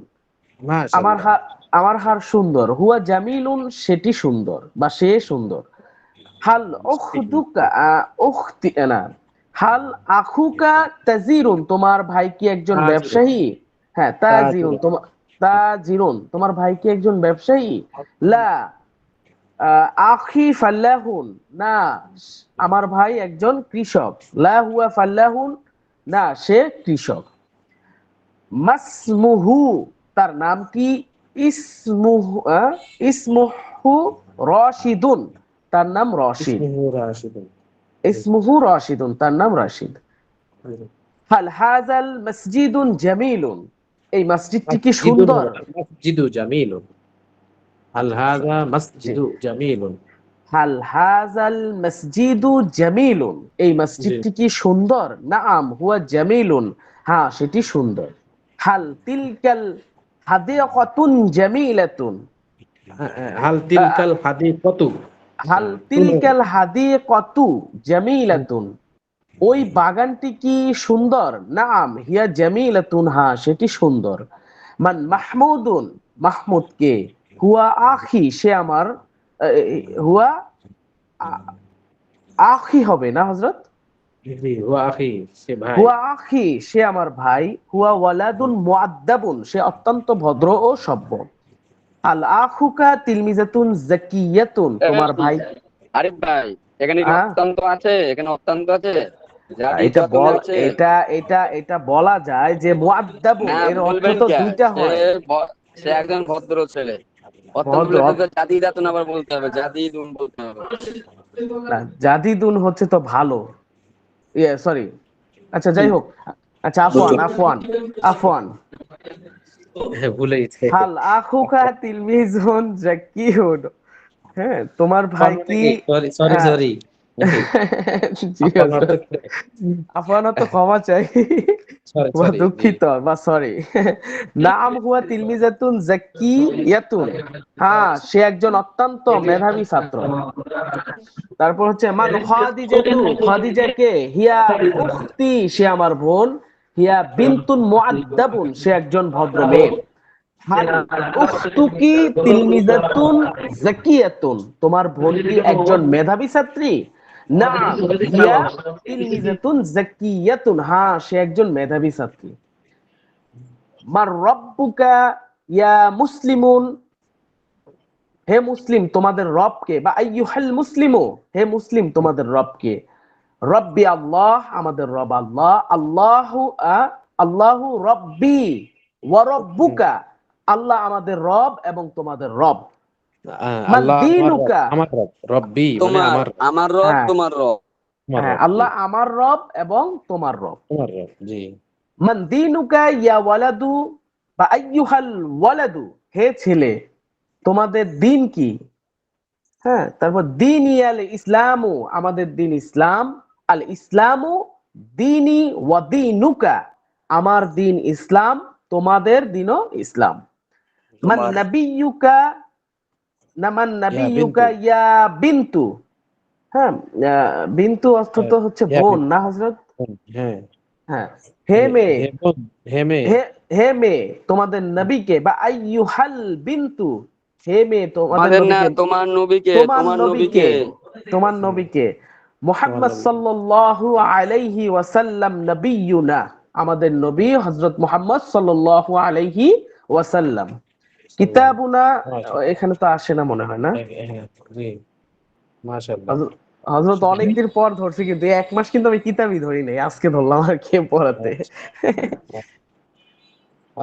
[SPEAKER 2] আমার
[SPEAKER 1] মাশাআল্লাহ।
[SPEAKER 2] হার, আমার হার সুন্দর। হুয়া জামিলুন, সেটি সুন্দর বা সে সুন্দর। হাল উখদুকা উখতি না, হাল আখুকা তাজিরুন, তোমার ভাই কি একজন
[SPEAKER 1] তাজিরুন।
[SPEAKER 2] ব্যবসায়ী? হ্যাঁ তাজিরুন,
[SPEAKER 1] তাজিরুন।
[SPEAKER 2] তোমার তাজিরুন, তোমার ভাই কি একজন ব্যবসায়ী? লা আখি ফাল্লাহুন, না আমার ভাই একজন কৃষক। লা হুয়া ফাল্লাহুন, না সে কৃষক। মাসমুহু, তার নাম কি? ইসমুহু ইসমুহু রশিদুন, তার নাম রশিদ।
[SPEAKER 1] ইসমুহু রাশিদুন।
[SPEAKER 2] ইসমুহু রশিদুন, তার নাম রশিদ। হাল হাজাল মসজিদুন জামিলুন, এই মসজিদটি কি
[SPEAKER 1] মসজিদুন,
[SPEAKER 2] সুন্দর?
[SPEAKER 1] মসজিদু জামিলুন। হাল হাযা
[SPEAKER 2] জি,
[SPEAKER 1] মসজিদু জামিলুন।
[SPEAKER 2] হাল হাজাল মসজিদু জামিলুন, এই
[SPEAKER 1] জি।
[SPEAKER 2] মসজিদটি কি সুন্দর? নাম হুয়া জামিলুন, হ্যাঁ সেটি সুন্দর। হাল তিলকাল হাদিকাতুন জামিলাতুন,
[SPEAKER 1] হাল তিলকাল হাদিকাতু।
[SPEAKER 2] হাল
[SPEAKER 1] শুনো।
[SPEAKER 2] তিলকাল হাদিকাতু জামিলাতুন, ওই বাগানটি কি সুন্দর? নাম হিয়া জামিলাতুন, হ্যাঁ সেটি সুন্দর। মান মাহমুদুন, মাহমুদ কে? হুয়া আখি, সে আমার হুয়া আ- আখি হবে না হযরত?
[SPEAKER 1] জি, হুয়া আখি, সে ভাই।
[SPEAKER 2] হুয়া আখি, সে আমার ভাই। হুয়া ওয়ালাদুন মুআদ্দাবুন, সে অত্যন্ত ভদ্র ও সভ্য। আল আখুকা তিলমিজাতুন জাকিয়াতুন, তোমার ভাই
[SPEAKER 4] আরিফ ভাই, এখানে কি
[SPEAKER 2] আ
[SPEAKER 4] অত্যন্ত আছে? এখানে অত্যন্ত আছে? জাদি
[SPEAKER 2] এটা
[SPEAKER 4] চতুলে
[SPEAKER 2] বল,
[SPEAKER 4] আছে?
[SPEAKER 2] এটা বলা যায় যে মুআদ্দাবুন
[SPEAKER 4] না,
[SPEAKER 2] এর অর্থ
[SPEAKER 4] বলবেন
[SPEAKER 2] তো
[SPEAKER 4] কে?
[SPEAKER 2] দুইটা
[SPEAKER 4] সে
[SPEAKER 2] হয়।
[SPEAKER 4] সে একজন ভদ্র ছেলে। অত্যন্ত
[SPEAKER 2] ভদ্র
[SPEAKER 4] বলে তো জাদি দাতুন আবার বলতে হবে, জাদি দুন বলতে হবে।
[SPEAKER 2] না, জাদিদুন হচ্ছে তো ভালো, ইয়ে সরি, আচ্ছা যাই হোক। আচ্ছা আফওয়ান আফওয়ান আফওয়ান
[SPEAKER 1] হ্যাঁ, ভুলে গেছে।
[SPEAKER 2] হাল আখুকা তিলমিজুন জাকিউন, হ্যাঁ তোমার ভাই কি?
[SPEAKER 1] সরি সরি
[SPEAKER 2] হ্যাঁ
[SPEAKER 1] সরি।
[SPEAKER 2] জি
[SPEAKER 1] আপনার অর্থ।
[SPEAKER 2] হযরত, আফওয়ান তো ক্ষমা চাই
[SPEAKER 1] সরি
[SPEAKER 2] বা
[SPEAKER 1] সরি, জি।
[SPEAKER 2] দুঃখিত বা সরি। নাম হুয়া তিলমিজাতুন জাকিয়াতুন, হ্যাঁ সে একজন অত্যন্ত মেধাবী ছাত্র। তারপর হচ্ছে মান খাদিজাতু, খাদিজা কে? হিয়া উখতি, সে আমার বোন। হিয়া বিনতুন মুআদ্দাবুন, সে একজন ভদ্র মেয়ে। হাল উখতুকি তিলমিজাতুন জাকিয়াতুন, তোমার বোন কি একজন মেধাবী ছাত্রী? নাম হিয়া তিলমিজাতুন জাকিয়াতুন, হ্যাঁ সে একজন মেধাবী ছাত্রী। মার রব্বুকা ইয়া মুসলিমুন, হে মুসলিম তোমাদের রব কে? বা আইয়ুহাল মুসলিমু, হে মুসলিম তোমাদের রব কে? রব্বি আল্লাহ, আমাদের রব আল্লাহ। আল্লাহু আল্লাহু রব্বি ওয়া রব্বুকা, আল্লাহ আমাদের রব এবং তোমাদের রব। মান
[SPEAKER 1] আল্লাহ আমার রব,
[SPEAKER 2] দীনুকা,
[SPEAKER 1] আমার রব, রব্বি মানে
[SPEAKER 4] তোমার,
[SPEAKER 1] আমার রব।
[SPEAKER 4] আমার রব,
[SPEAKER 2] হ্যাঁ
[SPEAKER 4] তোমার রব।
[SPEAKER 1] আমার
[SPEAKER 2] হ্যাঁ
[SPEAKER 1] রব, জি।
[SPEAKER 2] আল্লাহ আমার রব এবং তোমার রব।
[SPEAKER 1] তোমার রব, জি।
[SPEAKER 2] মান দীনুকা ইয়া ওয়ালাদু, বা আইয়ুহাল ওয়ালাদু, হে ছেলে তোমাদের দিন কি? হ্যাঁ, তারপর দিন ইয়াল ইসলামু, আমাদের দিন ইসলাম। আল ইসলামু দিনী ওয়া দীনুকা, আমার দিন ইসলাম, তোমাদের দিনও ইসলাম। মান
[SPEAKER 4] তোমার
[SPEAKER 2] নাবিয়ুকা, না মান
[SPEAKER 1] ইয়া বিন্তু।
[SPEAKER 2] নাবিয়ুকা ইয়া বিন্তু, হ্যাঁ বিন্তু অর্থ
[SPEAKER 1] ইয়া
[SPEAKER 2] তো হচ্ছে
[SPEAKER 1] ইয়া
[SPEAKER 2] বোন
[SPEAKER 1] বিন্তু।
[SPEAKER 2] না হযরত?
[SPEAKER 1] হ্যাঁ।
[SPEAKER 2] হ্যাঁ, হে মেয়ে,
[SPEAKER 1] হে বোন, হে মেয়ে।
[SPEAKER 2] হে হে মেয়ে তোমাদের নবীকে, বা আইয়ুহাল বিন্তু, হে মেয়ে তোমাদের
[SPEAKER 4] আমাদের না,
[SPEAKER 2] নবীকে,
[SPEAKER 4] তোমার নবীকে,
[SPEAKER 2] তোমার
[SPEAKER 4] তোমার
[SPEAKER 2] নবীকে,
[SPEAKER 4] নবীকে।
[SPEAKER 2] তোমার নবীকে। মুহাম্মদ সাল্লাল্লাহু আলাইহি ওয়াসাল্লাম নবিয়ুনা, আমাদের নবী হযরত মুহাম্মদ সাল্লাল্লাহু আলাইহি ওয়াসাল্লাম। কিতাবুনা এখানে তো আসে না মনে হয় না।
[SPEAKER 1] জি মাশাআল্লাহ।
[SPEAKER 2] হযরত অনেকদিন পর ধরছি, কিন্তু এক মাস কিন্তু আমি কিতাবই ধরি নাই, আজকে ধরলাম আর কি পড়াতে।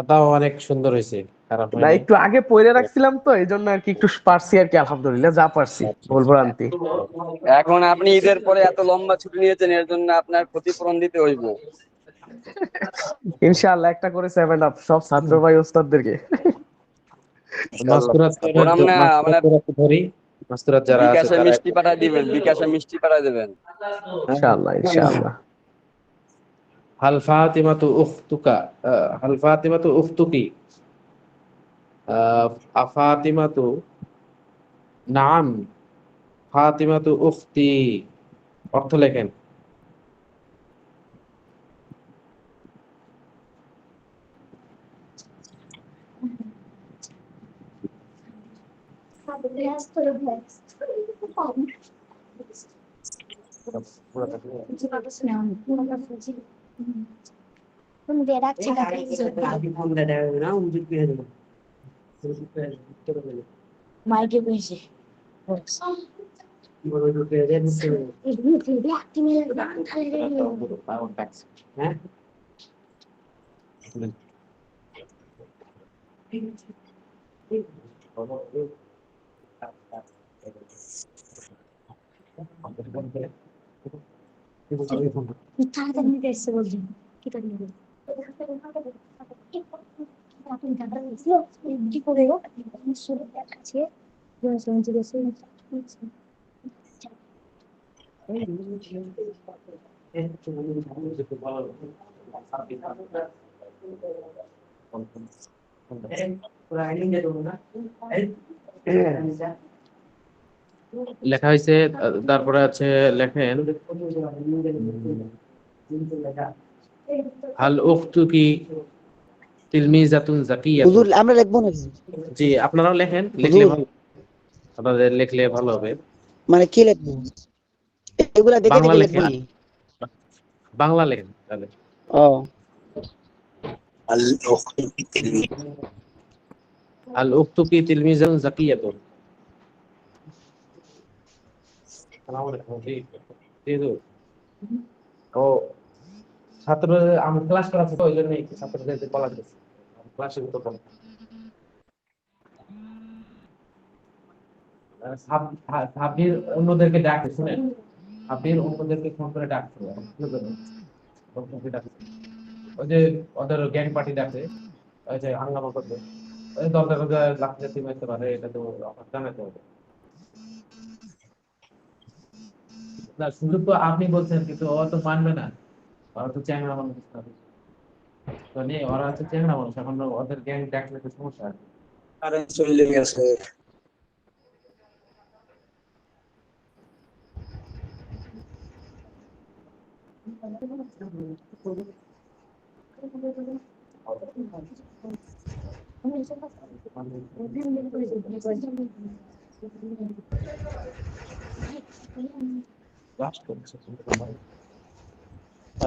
[SPEAKER 1] তাও অনেক সুন্দর হয়েছে, খারাপ
[SPEAKER 2] না,
[SPEAKER 1] হয়নি।
[SPEAKER 2] একটু আগে পড়ে রাখছিলাম তো এই জন্য আর কি একটু পারছি আর কি, আলহামদুলিল্লাহ যা পারছি ভুল ভ্রান্তি।
[SPEAKER 4] এখন আপনি ঈদের পরে এত লম্বা ছুটি নিয়েছেন, এর জন্য আপনার ক্ষতিপূরণ দিতে হইব।
[SPEAKER 2] ইনশাআল্লাহ একটা করে 7 আপ সব ছাত্র ভাই ওস্তাদদেরকে।
[SPEAKER 1] মাস্তুরাত
[SPEAKER 4] ওরা আমরা আমরা
[SPEAKER 1] ধরি, মাস্তুরাত যারা আছে
[SPEAKER 4] বিকাশে
[SPEAKER 1] তারা
[SPEAKER 4] মিষ্টি পাঠায় দিবেন, বিকাশে মিষ্টি পাঠায় দেবেন।
[SPEAKER 2] ইনশাআল্লাহ ইনশাআল্লাহ।
[SPEAKER 1] হাল ফাতিমাতু উখতুকা, হাল ফাতিমাতু উখতুকি, আফাতিমাতু, নাম, ফাতিমাতু উখতি। অর্থ লেখেন।
[SPEAKER 6] মাইকে বসে
[SPEAKER 1] হ্যাঁ
[SPEAKER 6] তাড়াতাড়ি নিতে এসছে বলছেন কি তাড়াতাড়ি কি করে কাছে
[SPEAKER 1] লেখা হয়েছে। তারপরে আছে লেখেন, হাল উখতুকি তিলমিজাতুন জাকিয়াতুন।
[SPEAKER 5] হুজুর আমরা লিখবো না,
[SPEAKER 1] জি আপনারাও লেখেন, লিখলে
[SPEAKER 5] হুজুর
[SPEAKER 1] ভালো, আপনাদের লিখলে ভালো হবে।
[SPEAKER 5] মানে কি লিখবো, এগুলা দেখে
[SPEAKER 1] বাংলা
[SPEAKER 5] দেখে
[SPEAKER 1] লেখেন,
[SPEAKER 5] লিখবো নি?
[SPEAKER 1] বাংলা লেখেন তাহলে।
[SPEAKER 5] ও
[SPEAKER 1] আল উখতুকি তিলমিজাতুন জাকিয়াতুন। ও ছাত্র, আমি ক্লাস করাচ্ছি তো ওই জন্য ছাত্রদের বলা যাচ্ছে ক্লাসে তো বলে। সাব্বির অন্যদেরকে ডাকে, শুনেন, সাব্বির অন্যদেরকে ফোন করে ডাকছে, ওই যে ওদের গ্যাং পার্টি ডাকছে, ওই যে হাঙ্গামা করবে, ওই দরজা দরজা লাফতে জাতি মারতে পারে, এটা তো জানাতে হবে না। সুযোগ তো আপনি বলছেন, কিন্তু ও তো মানবে না, ওরা তো চ্যাংরা মানুষ, তো নেই, ওরা হচ্ছে চ্যাংরা মানুষ, এখন ওদের গ্যাং ডাকলে তো সমস্যা আছে।
[SPEAKER 7] চলে গেছে।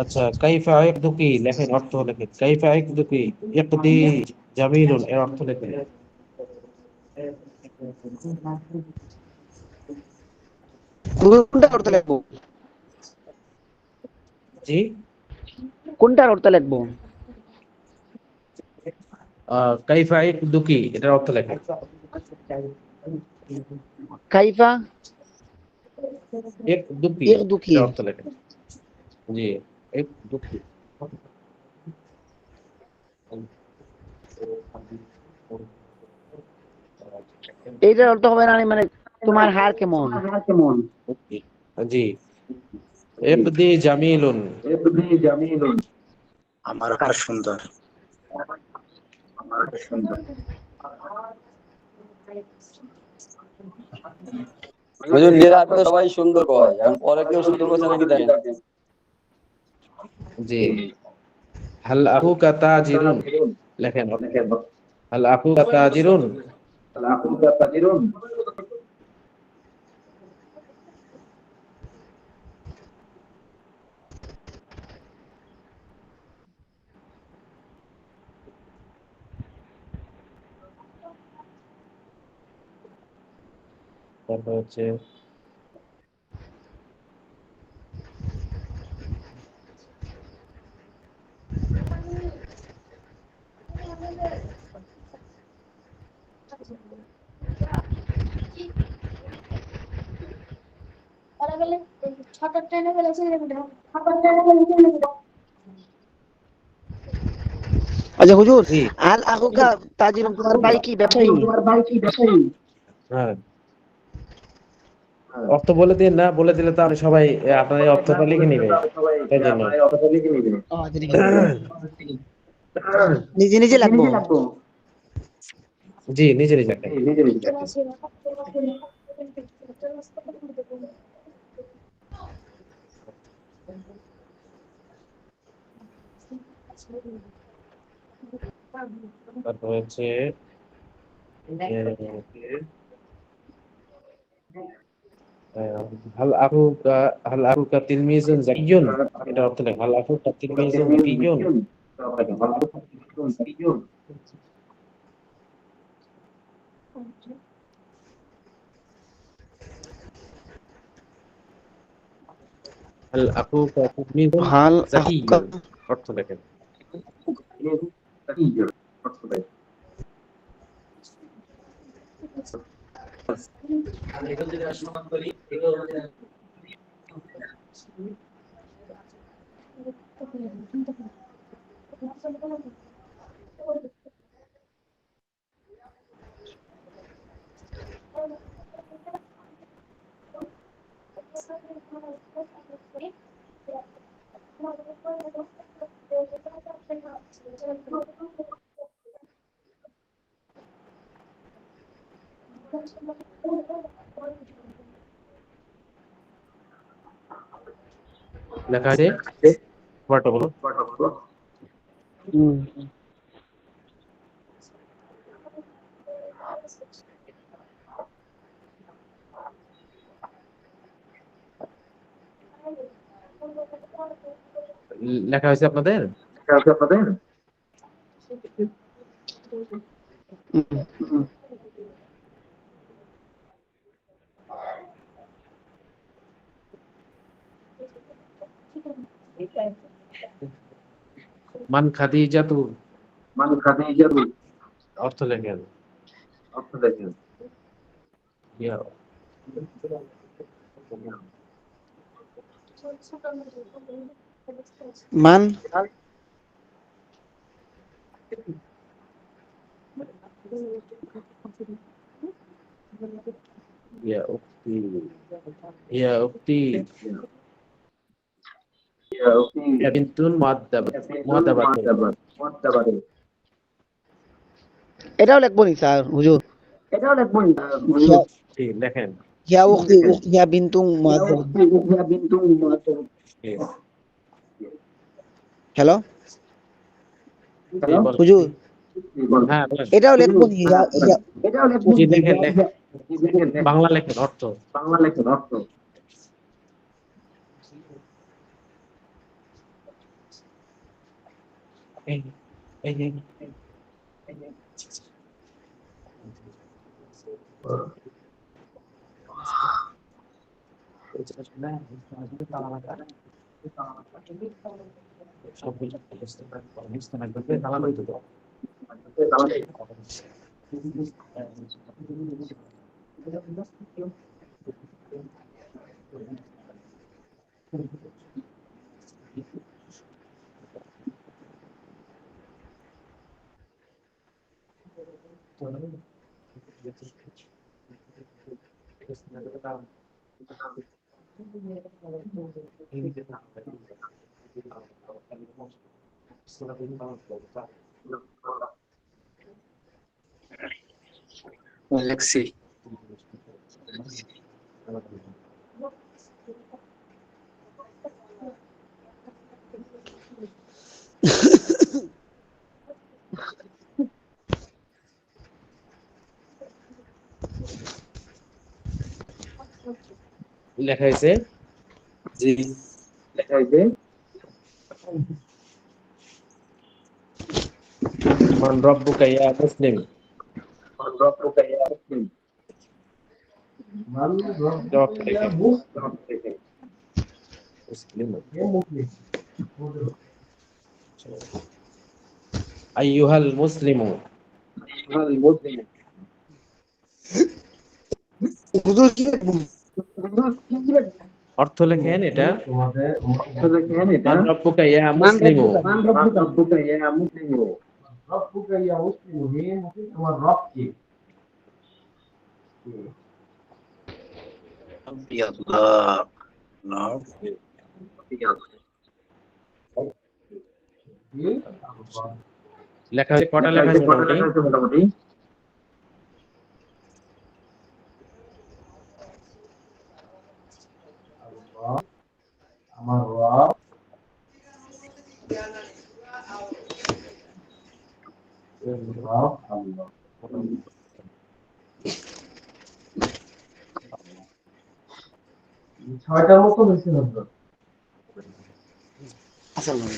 [SPEAKER 1] আচ্ছা, কাইফা ইয়াকদুকি লেখেন, অর্থ লেখেন। কাইফা ইয়াকদুকি ইয়াকদি জামিলুন, এর অর্থ লেখেন।
[SPEAKER 5] কোনটা করতে লিখবো,
[SPEAKER 1] জি
[SPEAKER 5] কোনটার অর্থ লিখবো?
[SPEAKER 1] কাইফা ইয়াকদুকি, এটার অর্থ লেখেন।
[SPEAKER 5] কাইফা
[SPEAKER 1] ইয়াকদুকি,
[SPEAKER 5] ইয়াকদুকি,
[SPEAKER 1] এটার অর্থ লেখেন। জি ইয়াকদুকি।
[SPEAKER 5] এইটার অর্থ হবে না মানে তোমার হার কেমন?
[SPEAKER 1] জি ইবদি জামিলুন,
[SPEAKER 7] আমার হার সুন্দর।
[SPEAKER 4] হুজুর বিরাট তো সবাই সুন্দর কয়, এখন পরে কেউ সুন্দর বলছে নাকি দেখেন।
[SPEAKER 1] জি হাল আখুকা তাজিরুন লেখেন। হাল আখুকা তাজিরুন, তারপর হচ্ছে
[SPEAKER 6] ওরা গেলে ছটার ট্রেনে গেলে
[SPEAKER 5] আচ্ছা হুজুর,
[SPEAKER 1] জি
[SPEAKER 5] হাল আকুকা তাজিরুম, তোমার ভাই কি ব্যবসায়ী?
[SPEAKER 1] হ্যাঁ অর্থ বলে দিন না, বলে দিলে তো আর সবাই আপনার এই অর্থটা লিখে নিবে, তাই জন্য
[SPEAKER 5] ও, আচ্ছা, ঠিক আছে। নিজে নিজে লাগবো।
[SPEAKER 1] জি নিজে নিজে লেখেন। তারপর হচ্ছে হাল আকুকা হাল আকুকা তিলমিজুন জাকিয়ুন, এটা অর্থ লেখ হাল আকুকা তিলমিজুন জাকিয়ুন। হাল আকুকা তিলমিজুন
[SPEAKER 5] হাল আকুকা
[SPEAKER 1] জাকিয়ুন, অর্থ লেখেন। লেখা আছে ওয়ার্ডটা বলো। লেখা হয়েছে আপনাদের? মান খাদিজাতু, অর্থ লেখেন। ইয়া
[SPEAKER 5] মান
[SPEAKER 1] ইয়া উক্তি, ইয়া উক্তি, ইয়া বিনতুন মুআদ্দাবাতুন।
[SPEAKER 5] এটাও লিখবো নি স্যার হুজুর?
[SPEAKER 1] জি লেখেন।
[SPEAKER 5] ইয়া উখতি, ইয়া বিনতুম মুআদ্দাব।
[SPEAKER 1] জি
[SPEAKER 5] হ্যালো
[SPEAKER 1] জি, বলেন।
[SPEAKER 5] হুজুর,
[SPEAKER 1] হ্যাঁ বলেন।
[SPEAKER 5] এটাও লিখবো নি?
[SPEAKER 1] জি লেখেন লেখেন, বাংলা লেখেন অর্থ। এই এই এই
[SPEAKER 7] লেখছি।
[SPEAKER 1] লেখা হয়েছে।
[SPEAKER 7] জি
[SPEAKER 1] মান রব্বুকা ইয়া মুসলিম, এটার অর্থ লেখেন। মুসলিম। আইয়ুহাল মুসলিমু।
[SPEAKER 5] হুজুর কি লিখবো?
[SPEAKER 1] অর্থ লেখেন এটা। মান রব্বুকা ইয়া মুসলিমু।
[SPEAKER 7] ربي الله نعم
[SPEAKER 1] লেখা কটা লেখা আছে মোটামুটি?
[SPEAKER 5] আসসালামু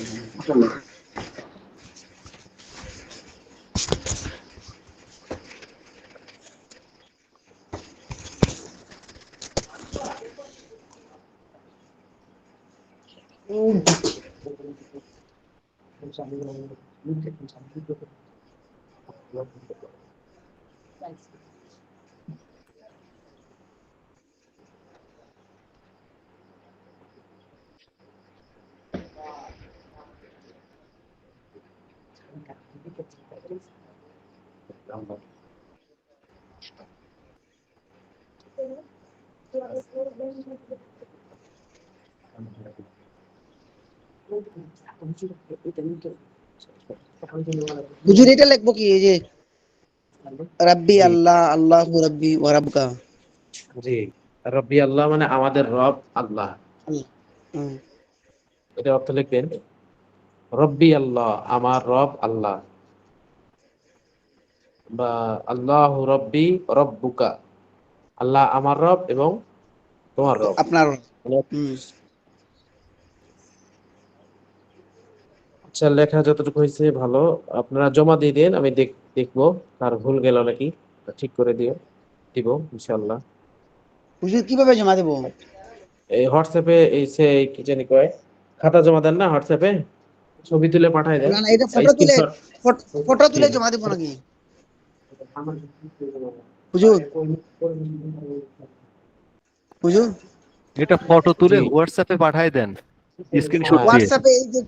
[SPEAKER 5] হুজুর এটা লিখবো কি এই যে রাব্বি
[SPEAKER 1] জি
[SPEAKER 5] আল্লাহ আল্লাহু রাব্বি ওয়া রাব্বুকা।
[SPEAKER 1] জি। রব্বি আল্লাহ মানে আমাদের রব আল্লাহ।
[SPEAKER 5] আল্লাহ। হুম।
[SPEAKER 1] এটা অর্থ লিখবেন রব্বি আল্লাহ, আমার রব আল্লাহ, বা আল্লাহু রব্বি রব্বুকা, আল্লাহ আমার রব এবং তোমার রব।
[SPEAKER 5] আপনার।
[SPEAKER 1] মানে
[SPEAKER 5] হুম।
[SPEAKER 1] আচ্ছা, লেখা যতটুকু হয়েছে ভালো। আপনারা জমা দিয়ে দেন, আমি দেখবো কার ভুল গেল নাকি, ঠিক করে দিব ইনশাল্লাহ।
[SPEAKER 5] হুজুর কিভাবে জমা দেবো?
[SPEAKER 1] এই হোয়াটসঅ্যাপে এই সে কি জানি কয়, খাতা জমা দেন না হোয়াটসঅ্যাপে, ছবি তুলে পাঠাই দেন,
[SPEAKER 5] না না এটা ফটো তুলে
[SPEAKER 1] স্ক্রিনশট।
[SPEAKER 5] ফটো
[SPEAKER 1] জি
[SPEAKER 5] তুলে জমা দেবো নাকি হুজুর? হুজুর
[SPEAKER 3] এটা ফটো তুলে
[SPEAKER 1] জি
[SPEAKER 3] হোয়াটসঅ্যাপে পাঠায় দেন স্ক্রিনশট
[SPEAKER 1] হ্যাঁ
[SPEAKER 3] দিয়ে।
[SPEAKER 5] হোয়াটসঅ্যাপে এই যে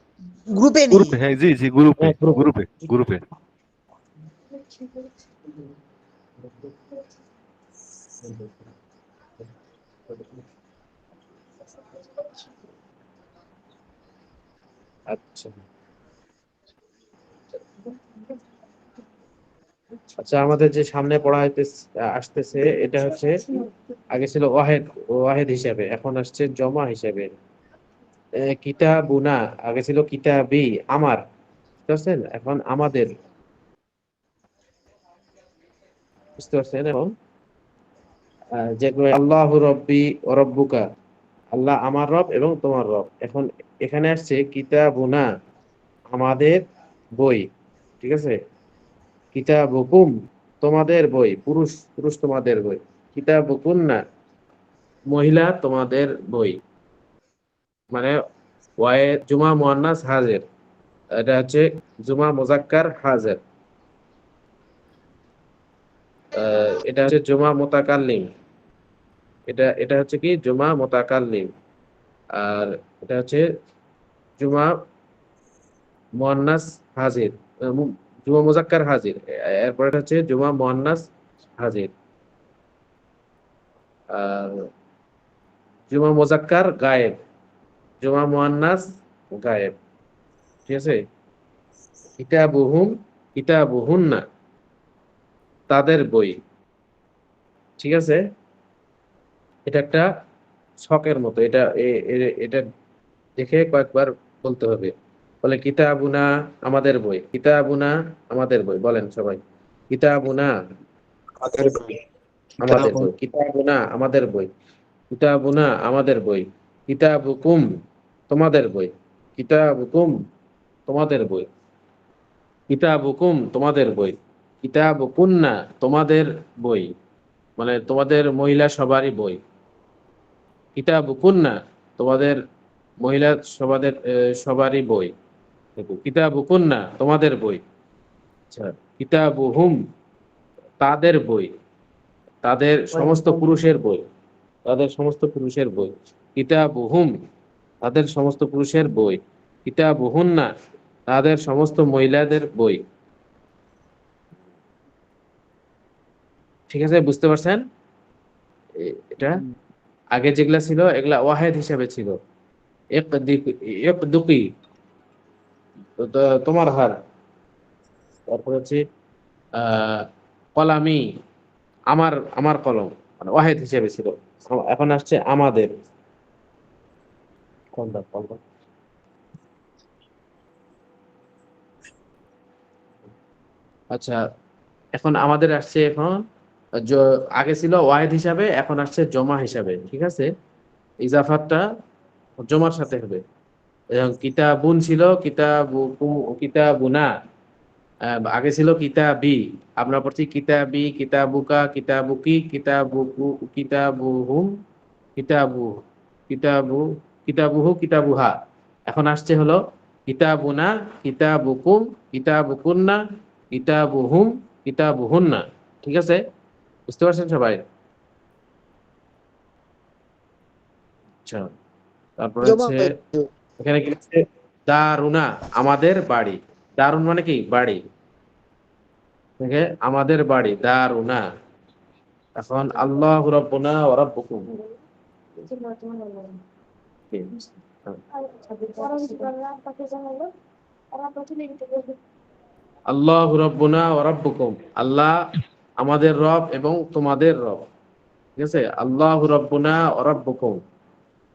[SPEAKER 5] গ্রুপে নি?
[SPEAKER 3] গ্রুপে, হ্যাঁ জি জি, গ্রুপে
[SPEAKER 1] হ্যাঁ গ্রুপে।
[SPEAKER 3] গ্রুপে গ্রুপে।
[SPEAKER 1] আচ্ছা আচ্ছা, আমাদের যে সামনে পড়া আসতেছে এটা হচ্ছে, আগে ছিল ওয়াহেদ, ওয়াহেদ হিসাবে, এখন আসছে জমা হিসাবে। কিতাবুনা, আগে ছিল কিতাবি, আমার, বুঝতে পারছেন, এখন আমাদের, বুঝতে পারছেন। এখন যে আল্লাহ রব্বি ও রব্বুকা, আল্লাহ আমার রব এবং তোমার রব। এখন এখানে আসছে কিতাবুনা, আমাদের বই, ঠিক আছে। কিতাবুকুম, তোমাদের বই, পুরুষ পুরুষ তোমাদের বই। কিতাবুকুন্না, মহিলা তোমাদের বই। মানে ওয়ায়ে জুমা মুয়ান্নাস হাজির, এটা হচ্ছে জুমা মুজাক্কার হাজির। এটা হচ্ছে জুমা মুতাকাল্লিম, এটা হচ্ছে কি জুমা মুতাকাল্লিম। আর এটা হচ্ছে জুমা মুয়ান্নাস হাজির, জুমা মুজাক্কার হাজির। এরপর এটা হচ্ছে জুমা মুয়ান্নাস হাজির। আর জুমা মুজাক্কার গায়েব, জুমা মুয়ান্নাস গায়েব, ঠিক আছে। কিতাবুহুম, কিতাবুহুন্না, তাদের বই, ঠিক আছে। এটা একটা ছকের মতো, এটা দেখে কয়েকবার বলতে হবে। বলে কিতাবুনা, আমাদের বই, কিতাবুনা, আমাদের বই, বলেন সবাই, কিতাবুনা, আমাদের বই, কিতাবুনা, আমাদের বই, কিতাবুনা, আমাদের বই। কিতাবুকুম, তোমাদের বই, কিতাবুকুম, তোমাদের বই, কিতাবুকুম, তোমাদের বই, কিতাবুকুন্না, তোমাদের বই, মানে তোমাদের মহিলা সবারই বই। কিতাবুকুন্না, তোমাদের মহিলা সবারই বই। দেখো, কিতাবুকুন্না তোমাদের বই। আচ্ছা, কিতাবুহুম তাদের বই, তাদের সমস্ত পুরুষের বই, তাদের সমস্ত পুরুষের বই। কিতাবুহুম তাদের সমস্ত পুরুষের বই। কিতাবুহুন্না তাদের সমস্ত মহিলাদের বই। ঠিক আছে, বুঝতে পারছেন? এটা আগে যেগুলা ছিল এগুলা ওয়াহেদ হিসাবে ছিল। ইকদিকি তোমার হার, তারপর হচ্ছে আহ কলামি আমার, আমার কলম, মানে ওয়াহেদ হিসেবে ছিল। এখন আসছে আমাদের। কোনটা কোনটা? আচ্ছা, এখন আমাদের আসছে এখন আগে ছিল ওয়াহেদ হিসাবে, এখন আসছে জমা হিসাবে। ঠিক আছে, ইজাফাতটা জমার সাথে হবে। এবং কিতাবুন ছিল কিতাবুনা, আগে ছিল কিতাবি, আমরা পড়ছি কিতাবি, কিতাবুকা, কিতাবুকি, কিতাবুহুম, কিতাবু, কিতাবু, কিতাবুহু, কিতাবুহা। এখন আসছে হলো কিতাবুনা, কিতাবুকুম, কিতাবুকুন্না, কিতাবুহুম, কিতাবুহুন্না। ঠিক আছে, বুঝতে পারছেন সবাই? আচ্ছা, তারপর
[SPEAKER 5] জমা
[SPEAKER 1] হচ্ছে
[SPEAKER 5] হয়েছে।
[SPEAKER 1] এখানে কি হচ্ছে? দারুনা আমাদের বাড়ি। দারুন মানে কি? বাড়ি। থেকে আমাদের বাড়ি দারুনা। এখন আল্লাহ রাব্বুনা ওয়া রাব্বুকুম। আল্লাহ রাব্বুনা ওয়া রাব্বুকুম, আল্লাহ আমাদের রব এবং তোমাদের রব। ঠিক আছে, আল্লাহ রাব্বুনা ওয়া রাব্বুকুম,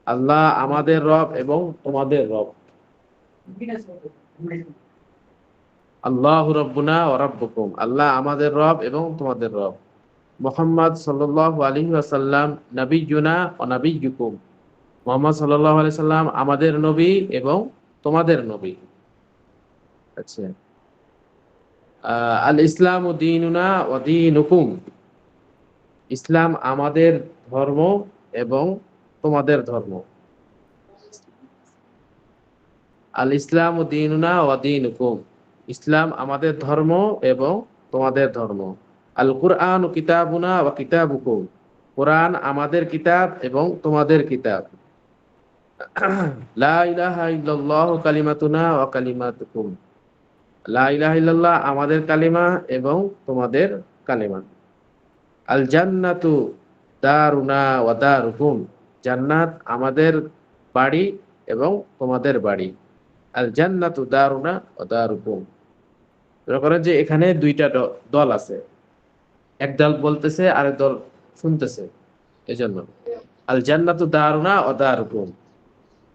[SPEAKER 1] আল্লাহ আমাদের রব এবং তোমাদের রব। আল্লাহ রাব্বুনা ওয়া রাব্বুকুম, আল্লাহ আমাদের রব এবং তোমাদের রব। মুহাম্মদ সাল্লাল্লাহু আলাইহি ওয়াসাল্লাম নাবিয়্যুনা ওয়া নাবিয়্যুকুম, মুহাম্মদ সাল্লাল্লাহু আলাইহি সাল্লাম আমাদের নবী এবং তোমাদের নবী। আচ্ছা, আল ইসলামু দীনুনা ওয়া দীনুকুম, ইসলাম আমাদের ধর্ম এবং তোমাদের ধর্ম। আল ইসলামু দীনুনা ওয়া দীনুকুম, ইসলাম আমাদের ধর্ম এবং তোমাদের ধর্ম। আল কুরআন কিতাবুনা ওয়া কিতাবুকুম, কোরআন আমাদের কিতাব এবং তোমাদের কিতাব। লা ইলাহা ইল্লাল্লাহু কালিমাতুনা ওয়া কালিমাতুকুম, লা ইলাহা ইল্লাল্লাহ আমাদের কালিমা এবং তোমাদের কালিমা। আল জান্নাতু দারুনা ওয়া দারুকুম, জান্নাত আমাদের বাড়ি এবং তোমাদের বাড়ি। আল জান্নাতু দারুনা ওয়া দারুকুম। মনে করেন যে এখানে দুইটা দল আছে, এক দল বলতেছে আরেক দল শুনতেছে। এজন্য আল জান্নাতু দারুনা ওয়া দারুকুম।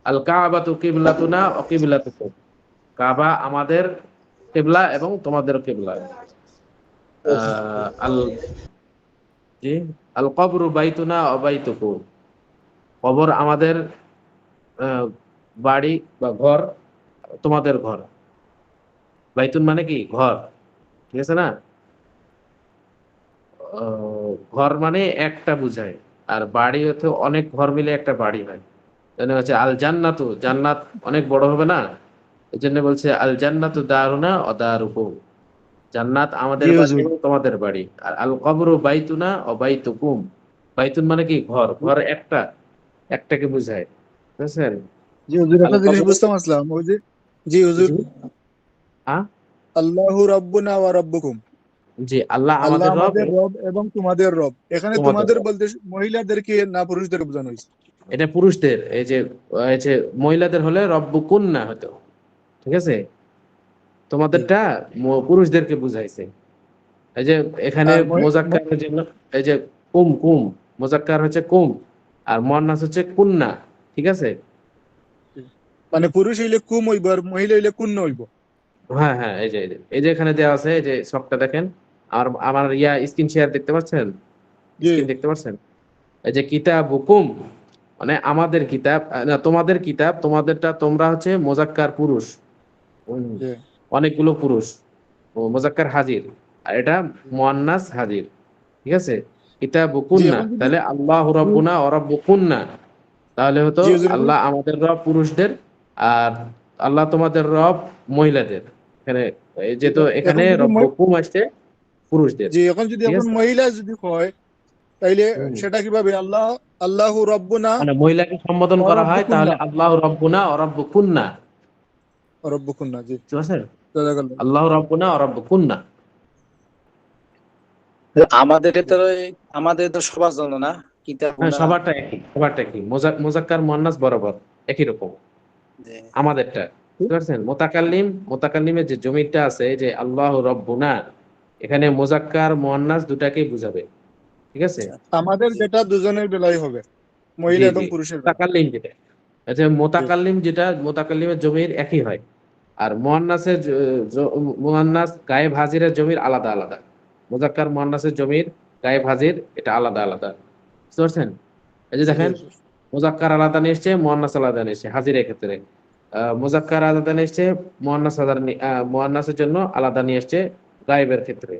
[SPEAKER 1] আল কাবাতু কিবলাতুনা ওয়া কিবলাতুকুম, কাবা আমাদের কিবলা এবং তোমাদের কিবলা। আল জি, আল কবরু বাইতুনা ওয়া বাইতুকুম, কবর আমাদের বাড়ি বা ঘর, তোমাদের ঘর। বাইতুন মানে কি? ঘর। ঠিক আছে না? ঘর মানে একটা বুঝায়, আর বাড়ি হচ্ছে অনেক ঘর মিলে একটা বাড়ি হয়। জন্য হচ্ছে আল জান্নাতু, জান্নাত অনেক বড় হবে না, এই জন্য বলছে আল জান্নাতু দারুনা ও দারুকুম, জান্নাত আমাদের
[SPEAKER 8] জি
[SPEAKER 1] বাড়ি
[SPEAKER 8] হুজুর।
[SPEAKER 1] এবং তোমাদের বাড়ি। আর আল কবরু বাইতুনা ও বাইতুকুম, বাইতুন মানে কি? ঘর। ঘর একটা, একটাকে বুঝায়। বুঝছেন?
[SPEAKER 8] জি হুজুর,
[SPEAKER 1] আল
[SPEAKER 8] একটা জিনিস
[SPEAKER 1] কবরু,
[SPEAKER 8] বুঝতে পারলাম, ওই যে জি হুজুর,
[SPEAKER 1] জি, আ?
[SPEAKER 8] আল্লাহু রাব্বুনা ওয়া রাব্বুকুম,
[SPEAKER 1] জি, আল্লাহ
[SPEAKER 8] আল্লাহ
[SPEAKER 1] আমাদের রব
[SPEAKER 8] আমাদের
[SPEAKER 1] এবং
[SPEAKER 8] রব এবং তোমাদের রব। এখানে
[SPEAKER 1] তোমাদের
[SPEAKER 8] তোমাদের
[SPEAKER 1] রব।
[SPEAKER 8] বলতে মহিলাদেরকে না পুরুষদের বোঝানো হয়েছে?
[SPEAKER 1] এটা পুরুষদের। এই যে মহিলাদের হলে রব্বুকুন্না হতো। ঠিক আছে,
[SPEAKER 8] জি।
[SPEAKER 1] তোমাদেরটা পুরুষদেরকে বুঝাইছে। এই যে এখানে
[SPEAKER 8] আর
[SPEAKER 1] মোজাক্কারের জন্য এই যে কুম, কুম মোজাক্কার হচ্ছে কুম, আর মুয়ান্নাস হচ্ছে কুন্না। ঠিক আছে,
[SPEAKER 8] মানে পুরুষ হইলে কুম হইব আর মহিলা হইলে কুন্ন হইব।
[SPEAKER 1] হ্যাঁ হ্যাঁ, এই যে এখানে দেওয়া আছে, এই যে ছকটা দেখেন। আর আমার স্ক্রিন শেয়ার দেখতে পাচ্ছেন?
[SPEAKER 8] জি
[SPEAKER 1] স্ক্রিন দেখতে পাচ্ছেন? এই যে কিতাবুকুম মানে আমাদের কিতাব, না তোমাদের কিতাব, তোমাদেরটা তোমরা হচ্ছে মোজাক্কার পুরুষ। হুম,
[SPEAKER 8] জি।
[SPEAKER 1] অনেকগুলো পুরুষ ও মোজাক্কার হাজির, আর এটা মুয়ান্নাস হাজির। ঠিক আছে, কিতাবুকুন্না,
[SPEAKER 8] এখন যদি
[SPEAKER 1] তাহলে আল্লাহু রাব্বুনা ওয়া রাব্বুকুন্না, তাহলে হতো
[SPEAKER 8] জি হুজুর,
[SPEAKER 1] আল্লাহ আমাদের রব পুরুষদের, আর আল্লাহ তোমাদের রব মহিলাদের। এখানে যেহেতু এখানে
[SPEAKER 8] এখন যদি
[SPEAKER 1] রব্বুকুম আসছে পুরুষদের,
[SPEAKER 8] জি এখন যদি
[SPEAKER 1] ঠিক
[SPEAKER 8] এখন
[SPEAKER 1] আছে।
[SPEAKER 8] মহিলা যদি হয় তাইলে
[SPEAKER 1] হুম।
[SPEAKER 8] সেটা কিভাবে? আল্লাহু রব্বুনা
[SPEAKER 1] মানে মহিলাকে সম্বোধন
[SPEAKER 8] ওয়া
[SPEAKER 1] করা হয় তাহলে
[SPEAKER 8] রব্বুকুন্না,
[SPEAKER 1] আল্লাহু রাব্বুনা ওয়া রাব্বুকুন্না,
[SPEAKER 8] রব্বুকুন্না, জি
[SPEAKER 1] বুঝতে পারছেন?
[SPEAKER 8] জাযাকাল্লাহ।
[SPEAKER 1] আল্লাহু রাব্বুনা ওয়া রাব্বুকুন্না।
[SPEAKER 7] আমাদের তো সবার জন্য না,
[SPEAKER 1] হ্যাঁ,
[SPEAKER 7] কিতাবুনা
[SPEAKER 1] সবারটা একই, সবারটা একই, মোজাক্কার মুয়ান্নাস বরাবর একই রকম
[SPEAKER 7] যে
[SPEAKER 1] আমাদেরটা, বুঝতে পারছেন? মোতাকাল্লিমের যে জমিটা আছে, এই যে আল্লাহু রাব্বুনা, এখানে মোজাক্কার মুয়ান্নাস দুটাকেই বুঝাবে, ঠিক আছে।
[SPEAKER 8] আমাদের
[SPEAKER 7] জি
[SPEAKER 8] যেটা দুজনের বেলায় হবে,
[SPEAKER 1] জি
[SPEAKER 8] মহিলা এবং
[SPEAKER 1] জি,
[SPEAKER 8] পুরুষের বেলায়।
[SPEAKER 1] মোতাকাল্লিম যেটা, আচ্ছা,
[SPEAKER 8] জি
[SPEAKER 1] মোতাকাল্লিমের জমির একই হয়, আর মুয়ান্নাস গায়েব হাজিরের জমির আলাদা আলাদা। মোজাক্কার মুয়ান্নাসের জমির গায়েব হাজির এটা আলাদা আলাদা, বুঝতে পারছেন? এই যে
[SPEAKER 8] জি
[SPEAKER 1] দেখেন,
[SPEAKER 8] হুজুর।
[SPEAKER 1] মুজাক্কার আলাদা নিয়ে এসছে, মুয়ান্নাস আলাদা নিয়ে এসছে হাজিরের ক্ষেত্রে। মুজাক্কার আলাদা নিয়ে এসছে, মুয়ান্নাসের জন্য আলাদা নিয়ে এসছে গায়েবের ক্ষেত্রে,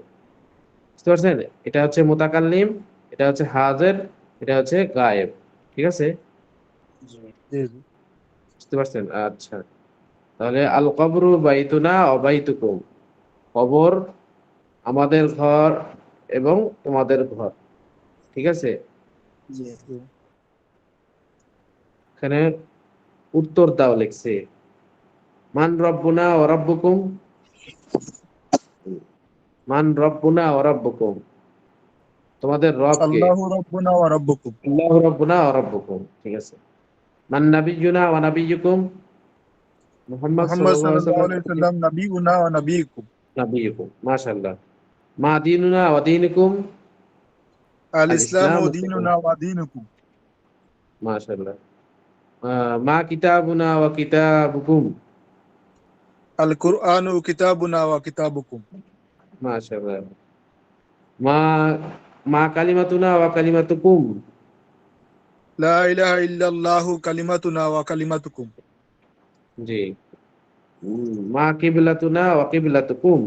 [SPEAKER 1] বুঝতে পারছেন? এটা হচ্ছে মুতাকাল্লিম, এটা হচ্ছে হাজির, এটা হচ্ছে গায়েব, ঠিক আছে,
[SPEAKER 7] জি
[SPEAKER 8] জি জি
[SPEAKER 1] বুঝতে পারছেন? আচ্ছা, তাহলে আল কবরু বাইতুনা ওয়া বাইতুকুম, কবর আমাদের ঘর এবং তোমাদের ঘর, ঠিক আছে।
[SPEAKER 7] জি
[SPEAKER 8] জি
[SPEAKER 1] এখানে উত্তর দাও লিখছে, মান রব্বুনা ওয়া রাব্বুকুম, মান রব্বুনা ওয়া রাব্বুকুম, তোমাদের রব কে?
[SPEAKER 8] আল্লাহু রব্বুনা ওয়া রব্বুকুম।
[SPEAKER 1] আল্লাহু রাব্বুনা ওয়া রাব্বুকুম, ঠিক আছে। মান নাবিয়্যুনা ওয়া নাবিয়্যুকুম, মুহাম্মদ
[SPEAKER 8] মুহাম্মদ
[SPEAKER 1] সাল্লাল্লাহু আলাইহি
[SPEAKER 8] সাল্লাল্লাহু
[SPEAKER 1] ওয়াসাল্লাম
[SPEAKER 8] আলাইহি ওয়াসাল্লাম নবিয়ুনা ওয়া নবিয়্যুকুম।
[SPEAKER 1] নাবিয়্যুকুম, মাশাআল্লাহ। মা দীনুনা ওয়া দীনুকুম,
[SPEAKER 8] আল
[SPEAKER 1] আল
[SPEAKER 8] ইসলামু
[SPEAKER 1] ইসলামু
[SPEAKER 8] দীনুনা ওয়া দীনুকুম।
[SPEAKER 1] মাশাআল্লাহ। মা কিতাবুনা ওয়া কিতাবুকুম,
[SPEAKER 8] আল কুরআনু কিতাবুনা ওয়া কিতাবুকুম।
[SPEAKER 1] মাশাআল্লাহ। মা মা কালিমাতুনা ওয়া কালিমাতুকুম,
[SPEAKER 8] লা ইলাহা ইল্লাল্লাহু কালিমাতুনা ওয়া কালিমাতুকুম।
[SPEAKER 1] জি। মা কিবলাতুনা ওয়া কিবলাতুকুম,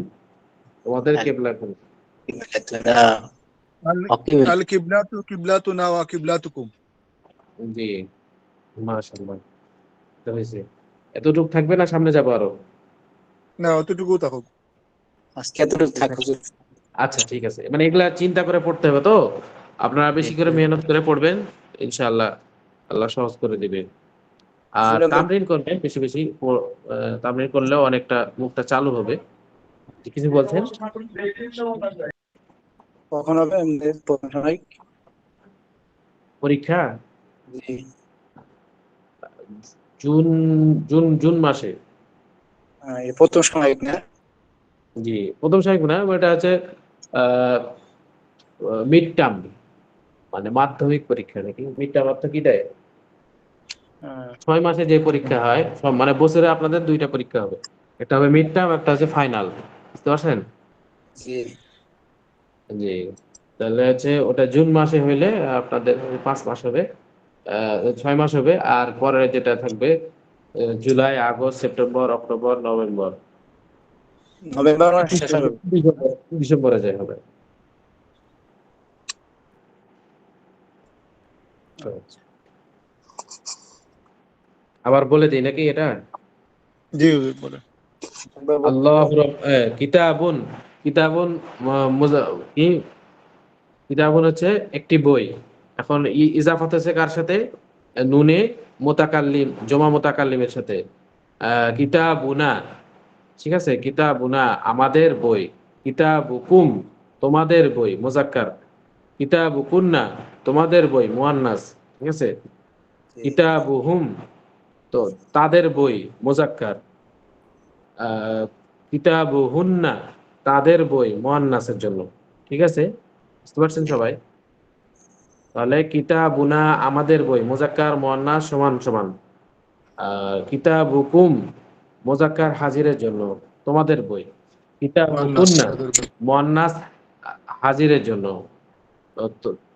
[SPEAKER 1] তোমাদের
[SPEAKER 7] আল
[SPEAKER 1] কিবলা কোন?
[SPEAKER 7] কিবলাতুনা
[SPEAKER 8] আল
[SPEAKER 7] ওয়াকিবুল
[SPEAKER 8] আল কিবলাতু কিবলাতুনা ওয়া কিবলাতুকুম।
[SPEAKER 1] জি, মাশাআল্লাহ, তো হয়েছে। এতটুকু থাকবে না, সামনে যাবো আরো?
[SPEAKER 8] না, অতটুকু থাকুক।
[SPEAKER 7] আজকে এতটুকু থাক হুজুর।
[SPEAKER 1] আচ্ছা, ঠিক আছে, মানে এগুলা চিন্তা করে পড়তে হবে তো, আপনারা বেশি করে মেহনত করে পড়বেন, ইনশাআল্লাহ আল্লাহ সহজ করে দিবে। আর
[SPEAKER 7] হুজুর,
[SPEAKER 1] তামরিন করবেন বেশি বেশি, তামরিন করলেও অনেকটা মুখটা চালু হবে। কিছু বলছেন?
[SPEAKER 7] কখন হবে আমাদের প্রথম সময়?
[SPEAKER 1] পরীক্ষা
[SPEAKER 7] জি
[SPEAKER 1] জুন জুন জুন মাসে।
[SPEAKER 7] এই প্রথম সময় না?
[SPEAKER 1] জি, প্রথম সাহেব না, এটা হচ্ছে মিড টার্ম, মানে মাধ্যমিক পরীক্ষা, নাকি মিড টার্ম অর্থ কি দেয়? 6 মাসে যে পরীক্ষা হয়, মানে বছরে আপনাদের দুইটা পরীক্ষা হবে, একটা হবে মিড টার্ম, একটা হচ্ছে ফাইনাল, বুঝতে পারছেন?
[SPEAKER 7] জি
[SPEAKER 1] জি, তাহলে হচ্ছে ওটা জুন মাসে হইলে আপনাদের 5 মাস হবে, 6 মাস হবে, আর পরে যেটা থাকবে জুলাই, আগস্ট, সেপ্টেম্বর, অক্টোবর, নভেম্বর,
[SPEAKER 7] নভেম্বর মাস শেষ হবে।
[SPEAKER 1] ডিসেম্বরে যাই হবে। তো আবার বলে দিই নাকি এটা?
[SPEAKER 8] জি হুজুর, বলেন।
[SPEAKER 1] আল্লাহ কিতাবুন, কিতাবুন কি, কিতাবুন হচ্ছে একটি বই। এখন ইজাফাত হচ্ছে কার সাথে? নুনে মোতাকাল্লিম, জমা মোতাকাল্লিমের সাথে। কিতাবুনা, ঠিক আছে, কিতাবুনা আমাদের বই, কিতাবুকুম তোমাদের বই মুজাক্কার, কিতাবুকুন্না তোমাদের বই মুয়ান্নাস, ঠিক আছে।
[SPEAKER 7] জি
[SPEAKER 1] কিতাবুহুম তো তাদের বই মুজাক্কার, আহ কিতাবুহুন্না তাদের বই মুয়ান্নাসের জন্য, ঠিক আছে, বুঝতে পারছেন
[SPEAKER 7] জি
[SPEAKER 1] সবাই? তাহলে কিতাবুনা আমাদের বই, মুজাক্কার মুয়ান্নাস সমান সমান। কিতাবুকুম মুজাক্কার হাজিরের জন্য তোমাদের বই,
[SPEAKER 8] মুয়ান্নাস
[SPEAKER 1] কিতাবুকুন্না
[SPEAKER 8] তাদের বই।
[SPEAKER 1] মুয়ান্নাস হাজিরের জন্য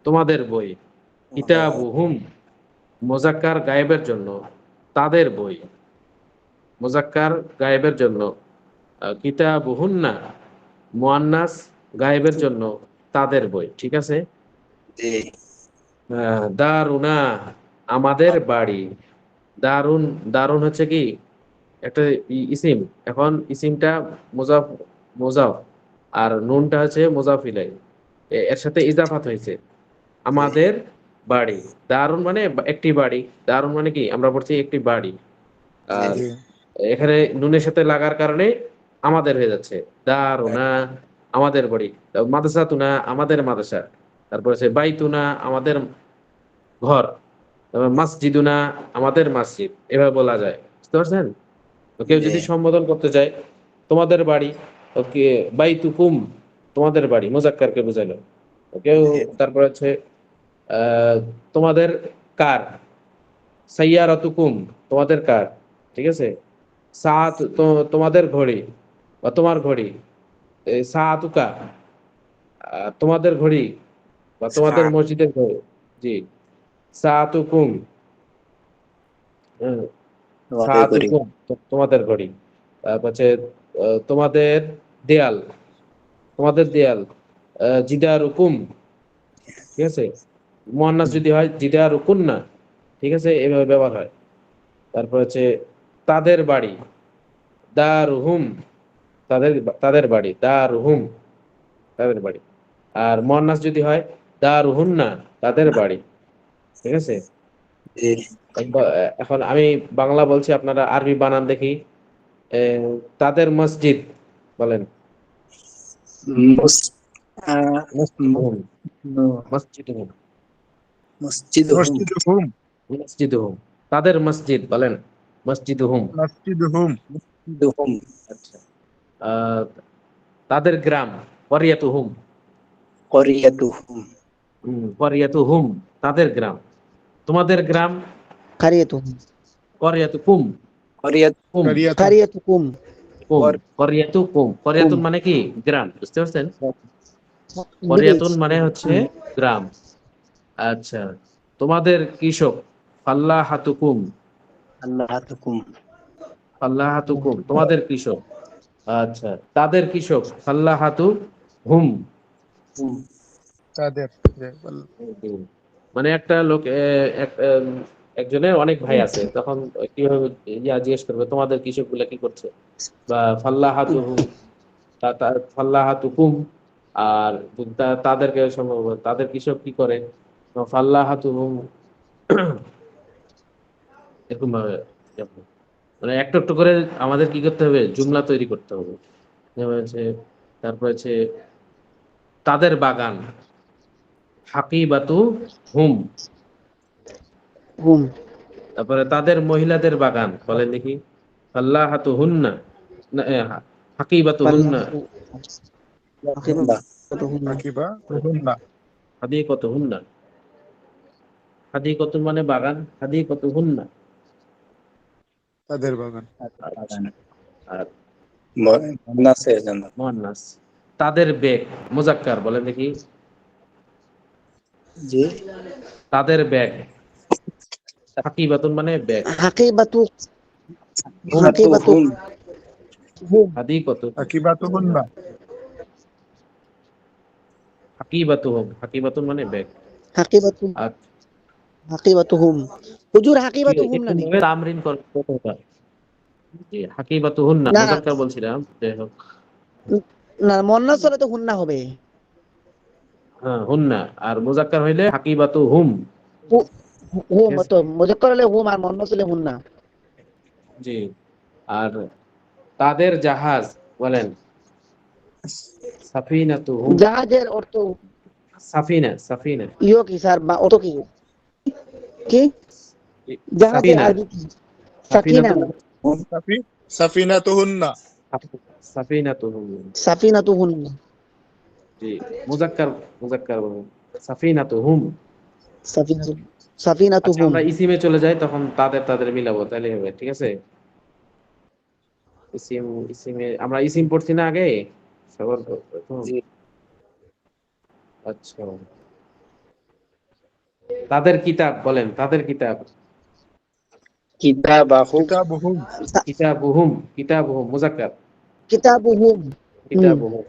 [SPEAKER 1] তোমাদের বই,
[SPEAKER 7] আমাদের
[SPEAKER 1] কিতাবুহুম মুজাক্কার গায়েবের জন্য তাদের বই, মুজাক্কার গায়েবের জন্য কিতাবুহুন্না মুয়ান্নাস গায়েবের জন্য তাদের বই, ঠিক আছে।
[SPEAKER 7] জি
[SPEAKER 1] দারুনা আমাদের বাড়ি। দারুন, দারুন হচ্ছে কি একটা ইসিম। এখন ইসিমটা মুজাফ, মুজাফ, আর নুনটা হচ্ছে মুজাফ ইলাই, এর সাথে ইজাফাত হয়েছে। আমাদের বাড়ি, দারুন মানে একটি বাড়ি। দারুন মানে কি আমরা পড়ছি একটি বাড়ি, আর
[SPEAKER 8] জি
[SPEAKER 1] এখানে নুনের সাথে লাগার কারণে আমাদের হয়ে যাচ্ছে দারুনা আমাদের বাড়ি। মাদ্রাসা তুনা আমাদের মাদ্রাসা, তারপর হচ্ছে বাইতুনা আমাদের ঘর, তারপর মসজিদুনা আমাদের মসজিদ, এভাবে বলা যায়। বুঝতে পারছেন? তো কেউ যদি
[SPEAKER 7] জি
[SPEAKER 1] সম্বোধন করতে চায় তোমাদের বাড়ি, ওকে বাইতুকুম তোমাদের বাড়ি মুজাক্কারকে বোঝালো। তো কেউ
[SPEAKER 7] জি
[SPEAKER 1] তারপর হচ্ছে আহ তোমাদের কার, সাইয়ারাতুকুম তোমাদের কার, ঠিক আছে। সাত তো তোমাদের ঘড়ি বা তোমার ঘড়ি, সাতুকা তোমাদের ঘড়ি বা তোমাদের
[SPEAKER 7] সাত
[SPEAKER 1] মসজিদের ঘড়ি। জি, সাতুকুম,
[SPEAKER 7] তোমাদের করি
[SPEAKER 1] সাতুকুম তোমাদের ঘড়ি। তারপর হচ্ছে তোমাদের দেয়াল, তোমাদের দেয়াল, জিদারুকুম, ঠিক আছে। মুয়ান্নাস যদি হয় জিদারুকুন্না, ঠিক আছে, এভাবে ব্যবহার হয়। তারপর হচ্ছে তাদের বাড়ি, দারুহুম, তাদের তাদের বাড়ি, দারুহুম তাদের বাড়ি। আর মুয়ান্নাস যদি হয় দারুহুন্না, তাদের বাড়ি, ঠিক আছে।
[SPEAKER 7] জি
[SPEAKER 1] এখন আমি বাংলা বলছি, আপনারা আরবি বানান দেখি। তাদের মসজিদ বলেন।
[SPEAKER 7] মুস
[SPEAKER 1] মসজিদুহুম, মসজিদুহুম,
[SPEAKER 7] মসজিদুহুম
[SPEAKER 8] মসজিদুহুম
[SPEAKER 1] মসজিদুহুম, তাদের মসজিদ বলেন, মসজিদুহুম।
[SPEAKER 8] মসজিদুহুম
[SPEAKER 7] মসজিদুহুম
[SPEAKER 1] আচ্ছা, আহ, তাদের গ্রাম, করিয়াতুহুম,
[SPEAKER 7] করিয়াতুহুম
[SPEAKER 1] করিয়াতুহুম তাদের গ্রাম। তোমাদের গ্রাম,
[SPEAKER 5] কারিয়াতুহুম,
[SPEAKER 1] করিয়াতুকুম,
[SPEAKER 7] করিয়াত
[SPEAKER 1] কুম,
[SPEAKER 8] কারিয়াতুম
[SPEAKER 5] কারিয়াতুকুম,
[SPEAKER 1] কুম,
[SPEAKER 7] কর-
[SPEAKER 1] করিয়াতুকুম।
[SPEAKER 5] কুম,
[SPEAKER 1] করিয়াতুন মানে কি গ্রাম, বুঝতে পারছেন?
[SPEAKER 5] ভিলেজ,
[SPEAKER 1] করিয়াতুন মানে হচ্ছে গ্রাম। আচ্ছা, তোমাদের কৃষক, ফাল্লাহাতুকুম,
[SPEAKER 7] আল্লাহাতুকুম
[SPEAKER 1] ফাল্লাহাতুকুম তোমাদের কৃষক। আচ্ছা, তাদের কৃষক, ফাল্লাহাতু হুম।
[SPEAKER 7] হুম
[SPEAKER 8] তাদের জি, বল-
[SPEAKER 1] মানে একটা লোক একজনের অনেক ভাই আছে, তখন কিভাবে জিজ্ঞেস করবে তোমাদের কৃষক গুলা কি করছে, বা ফাল্লাহাতু হুম, ফাল্লাহাতুকুম। আর তাদেরকে সম্ভব তাদের কৃষক কি করে, ফাল্লাহাতু হুম, এরকম ভাবে। মানে একটু একটু করে আমাদের কি করতে হবে, জুমলা তৈরি করতে হবে। যেমন হচ্ছে, তারপর হচ্ছে তাদের বাগান, হাকিবাতু হুম।
[SPEAKER 5] হুম,
[SPEAKER 1] তারপরে তাদের মহিলাদের বাগান বলেন দেখি, ফাল্লাহাতু হুন্না, না, হাকিবাতু হুন্না,
[SPEAKER 7] রাকিবা
[SPEAKER 5] কারিয়াতুহুম,
[SPEAKER 8] আকিবা হুন্না
[SPEAKER 1] হাদিকতু হুন্না। হাদিকতু মানে বাগান, হাদিকতু হুন্না।
[SPEAKER 8] তাদের বাগান
[SPEAKER 1] আচ্ছা, আর
[SPEAKER 7] নাসের জন্য
[SPEAKER 1] মুয়ান্নাস, তাদের ব্যাগ, মুজাক্কার বলেন দেখি,
[SPEAKER 7] জি
[SPEAKER 1] তাদের ব্যাগ, হাকিবাতুন মানে ব্যাগ,
[SPEAKER 5] হাকিবাতু, হাকিবাতু
[SPEAKER 7] হাকিবাতুহুম
[SPEAKER 5] হুম,
[SPEAKER 1] হাদিকতু,
[SPEAKER 8] আকিবাতু হুন্না
[SPEAKER 1] হাকিবাতুহুম, হাকিবাতুন মানে ব্যাগ।
[SPEAKER 5] হাকিবাতু,
[SPEAKER 1] আর
[SPEAKER 5] হাকিবাতুহুম, হুজুর হাকিবাতুহুম
[SPEAKER 1] এরকম
[SPEAKER 5] নানি,
[SPEAKER 1] ভাবে তামরিন করতে হবে। জি, হাকিবাতুহুন্না
[SPEAKER 5] না
[SPEAKER 1] মুজাক্কার বলছিলাম, যাই হোক।
[SPEAKER 5] না মুয়ান্নাস হলে তো হুন্না হবে।
[SPEAKER 1] হ্যাঁ, হুন্না। আর মুজাক্কার হইলে হাকিবাতুহুম,
[SPEAKER 5] হু- হুম
[SPEAKER 1] ঠিক আছে।
[SPEAKER 5] তো মুজাক্কার হলে হুম আর মুয়ান্নাস হলে হুন্না।
[SPEAKER 1] জি, আর তাদের জাহাজ বলেন, সাফিনাতুহুম,
[SPEAKER 5] জাহাজের অর্থ
[SPEAKER 1] সাফিনা, সাফিনা,
[SPEAKER 5] ইয়ো কি স্যার, বা অর্থ কি, কি জাহাজের
[SPEAKER 1] সাফিনা,
[SPEAKER 5] আরবি কি? সাফিনা,
[SPEAKER 1] সাফিনাতু মানে
[SPEAKER 8] সাফি সাফিনাতু হুন্না
[SPEAKER 1] সাফিনাতুহুম।
[SPEAKER 5] সাফিনাতুহুন্না,
[SPEAKER 1] জি, মুজাক্কার, মুজাক্কার বলেন, সাফিনাতুহুম।
[SPEAKER 5] সাফিনাতু,
[SPEAKER 1] আচ্ছা,
[SPEAKER 5] সাফিনাতুহুম।
[SPEAKER 1] আমরা ইসিমে চলে যাই, তখন তাদের তাদের মিলাবো, তাহলে হবে, ঠিক আছে। ইসিম, ইসিমে আমরা ইসিম পড়ছি না আগে সবার প্রথম।
[SPEAKER 7] জি
[SPEAKER 1] আচ্ছা, তাদের কিতাব বলেন, তাদের কিতাব,
[SPEAKER 7] কিতাবাহুম
[SPEAKER 8] কিতাবুহুম
[SPEAKER 1] কিতাবুহুম, কিতাবুহুম মুজাক্কার,
[SPEAKER 5] কিতাবুহুম, হুম,
[SPEAKER 1] কিতাবুহুম।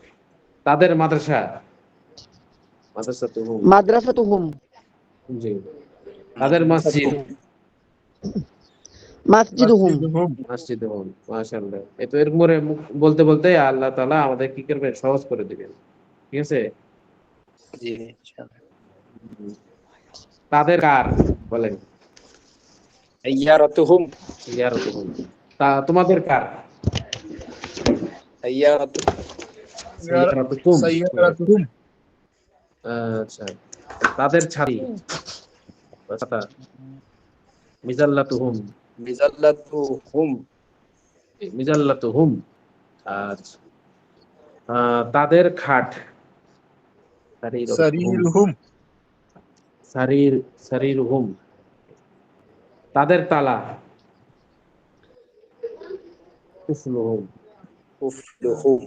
[SPEAKER 1] তাদের মাদ্রাসা, মাদ্রাসাতুহুম,
[SPEAKER 5] মাদ্রাসাতুহুম,
[SPEAKER 1] জি। তাদের মসজিদ,
[SPEAKER 5] মাসজিদুহুম।
[SPEAKER 8] মসজিদুহুম।
[SPEAKER 1] মসজিদুহুম, মাশাআল্লাহ। এই তো এরকম করে বলতে বলতে আল্লাহ তাআলা আমাদের কি করবেন, সহজ করে দিবেন। ঠিক আছে?
[SPEAKER 7] জি ইনশাআল্লাহ।
[SPEAKER 1] তাদের কার বলেন?
[SPEAKER 7] সাইয়ারাতুহুম,
[SPEAKER 1] ইয়ারতুহুম। তা তোমাদের কার?
[SPEAKER 7] সাইয়ারাতু,
[SPEAKER 1] সাইয়ারাতুকুম। ঠিক আছে।
[SPEAKER 8] সাইয়ারাতুহুম,
[SPEAKER 1] আচ্ছা। তাদের ছাতি, ছাতা, মিজাল্লাতুহুম,
[SPEAKER 7] মিজাল্লাতুহুম,
[SPEAKER 1] মিজাল্লাতুহুম। আচ্ছা। তাদের খাট, সারিরুহুম,
[SPEAKER 8] সারিরুহুম,
[SPEAKER 1] সারির, সারিরুহুম। তাদের তালা, কুফলুহুম,
[SPEAKER 7] কুফলুহুম,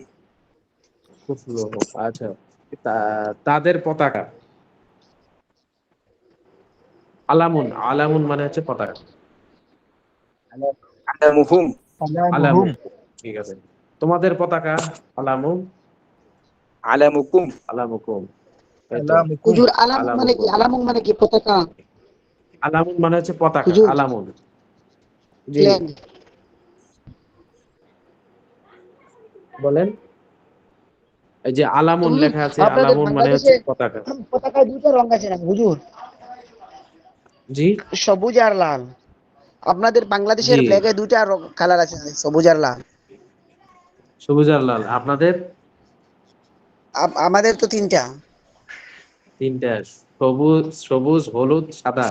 [SPEAKER 1] কুফলুহুম। আচ্ছা। তাদের পতাকা, আলামুন, আলামুন মানে হচ্ছে পতাকা।
[SPEAKER 7] আলামুহুম,
[SPEAKER 1] আলামুন,
[SPEAKER 8] আলামুহুম,
[SPEAKER 1] ঠিক আছে। তোমাদের পতাকা, আলামুন,
[SPEAKER 7] আলামুকুম,
[SPEAKER 1] আলামুকুম। এই তো,
[SPEAKER 8] আলামুকুম,
[SPEAKER 5] হুজুর আলামুন
[SPEAKER 1] আলামুন
[SPEAKER 5] মানে কি?
[SPEAKER 1] বললাম।
[SPEAKER 5] আলামুন মানে কি? পতাকা।
[SPEAKER 1] আলামুন মানে হচ্ছে পতাকা,
[SPEAKER 5] হুজুর
[SPEAKER 1] আলামুন। জি,
[SPEAKER 5] ফ্ল্যাগ।
[SPEAKER 1] বলেন। এই যে আলামুন
[SPEAKER 5] হুজুর
[SPEAKER 1] লেখা আছে,
[SPEAKER 5] আপনাদের
[SPEAKER 1] আলামুন মানে হচ্ছে
[SPEAKER 5] বাংলাদেশে
[SPEAKER 1] পতাকা।
[SPEAKER 5] পতাকায় দুইটা রং আছে না হুজুর?
[SPEAKER 1] জি,
[SPEAKER 5] সবুজ আর লাল। আপনাদের বাংলাদেশের
[SPEAKER 1] জি।
[SPEAKER 5] ফ্ল্যাগে দুইটা কালার আছে, সবুজ আর লাল।
[SPEAKER 1] সবুজ আর লাল। আপনাদের?
[SPEAKER 5] আমাদের তো তিনটা।
[SPEAKER 1] তিনটা। সবুজ, সবুজ, হলুদ, সাদা,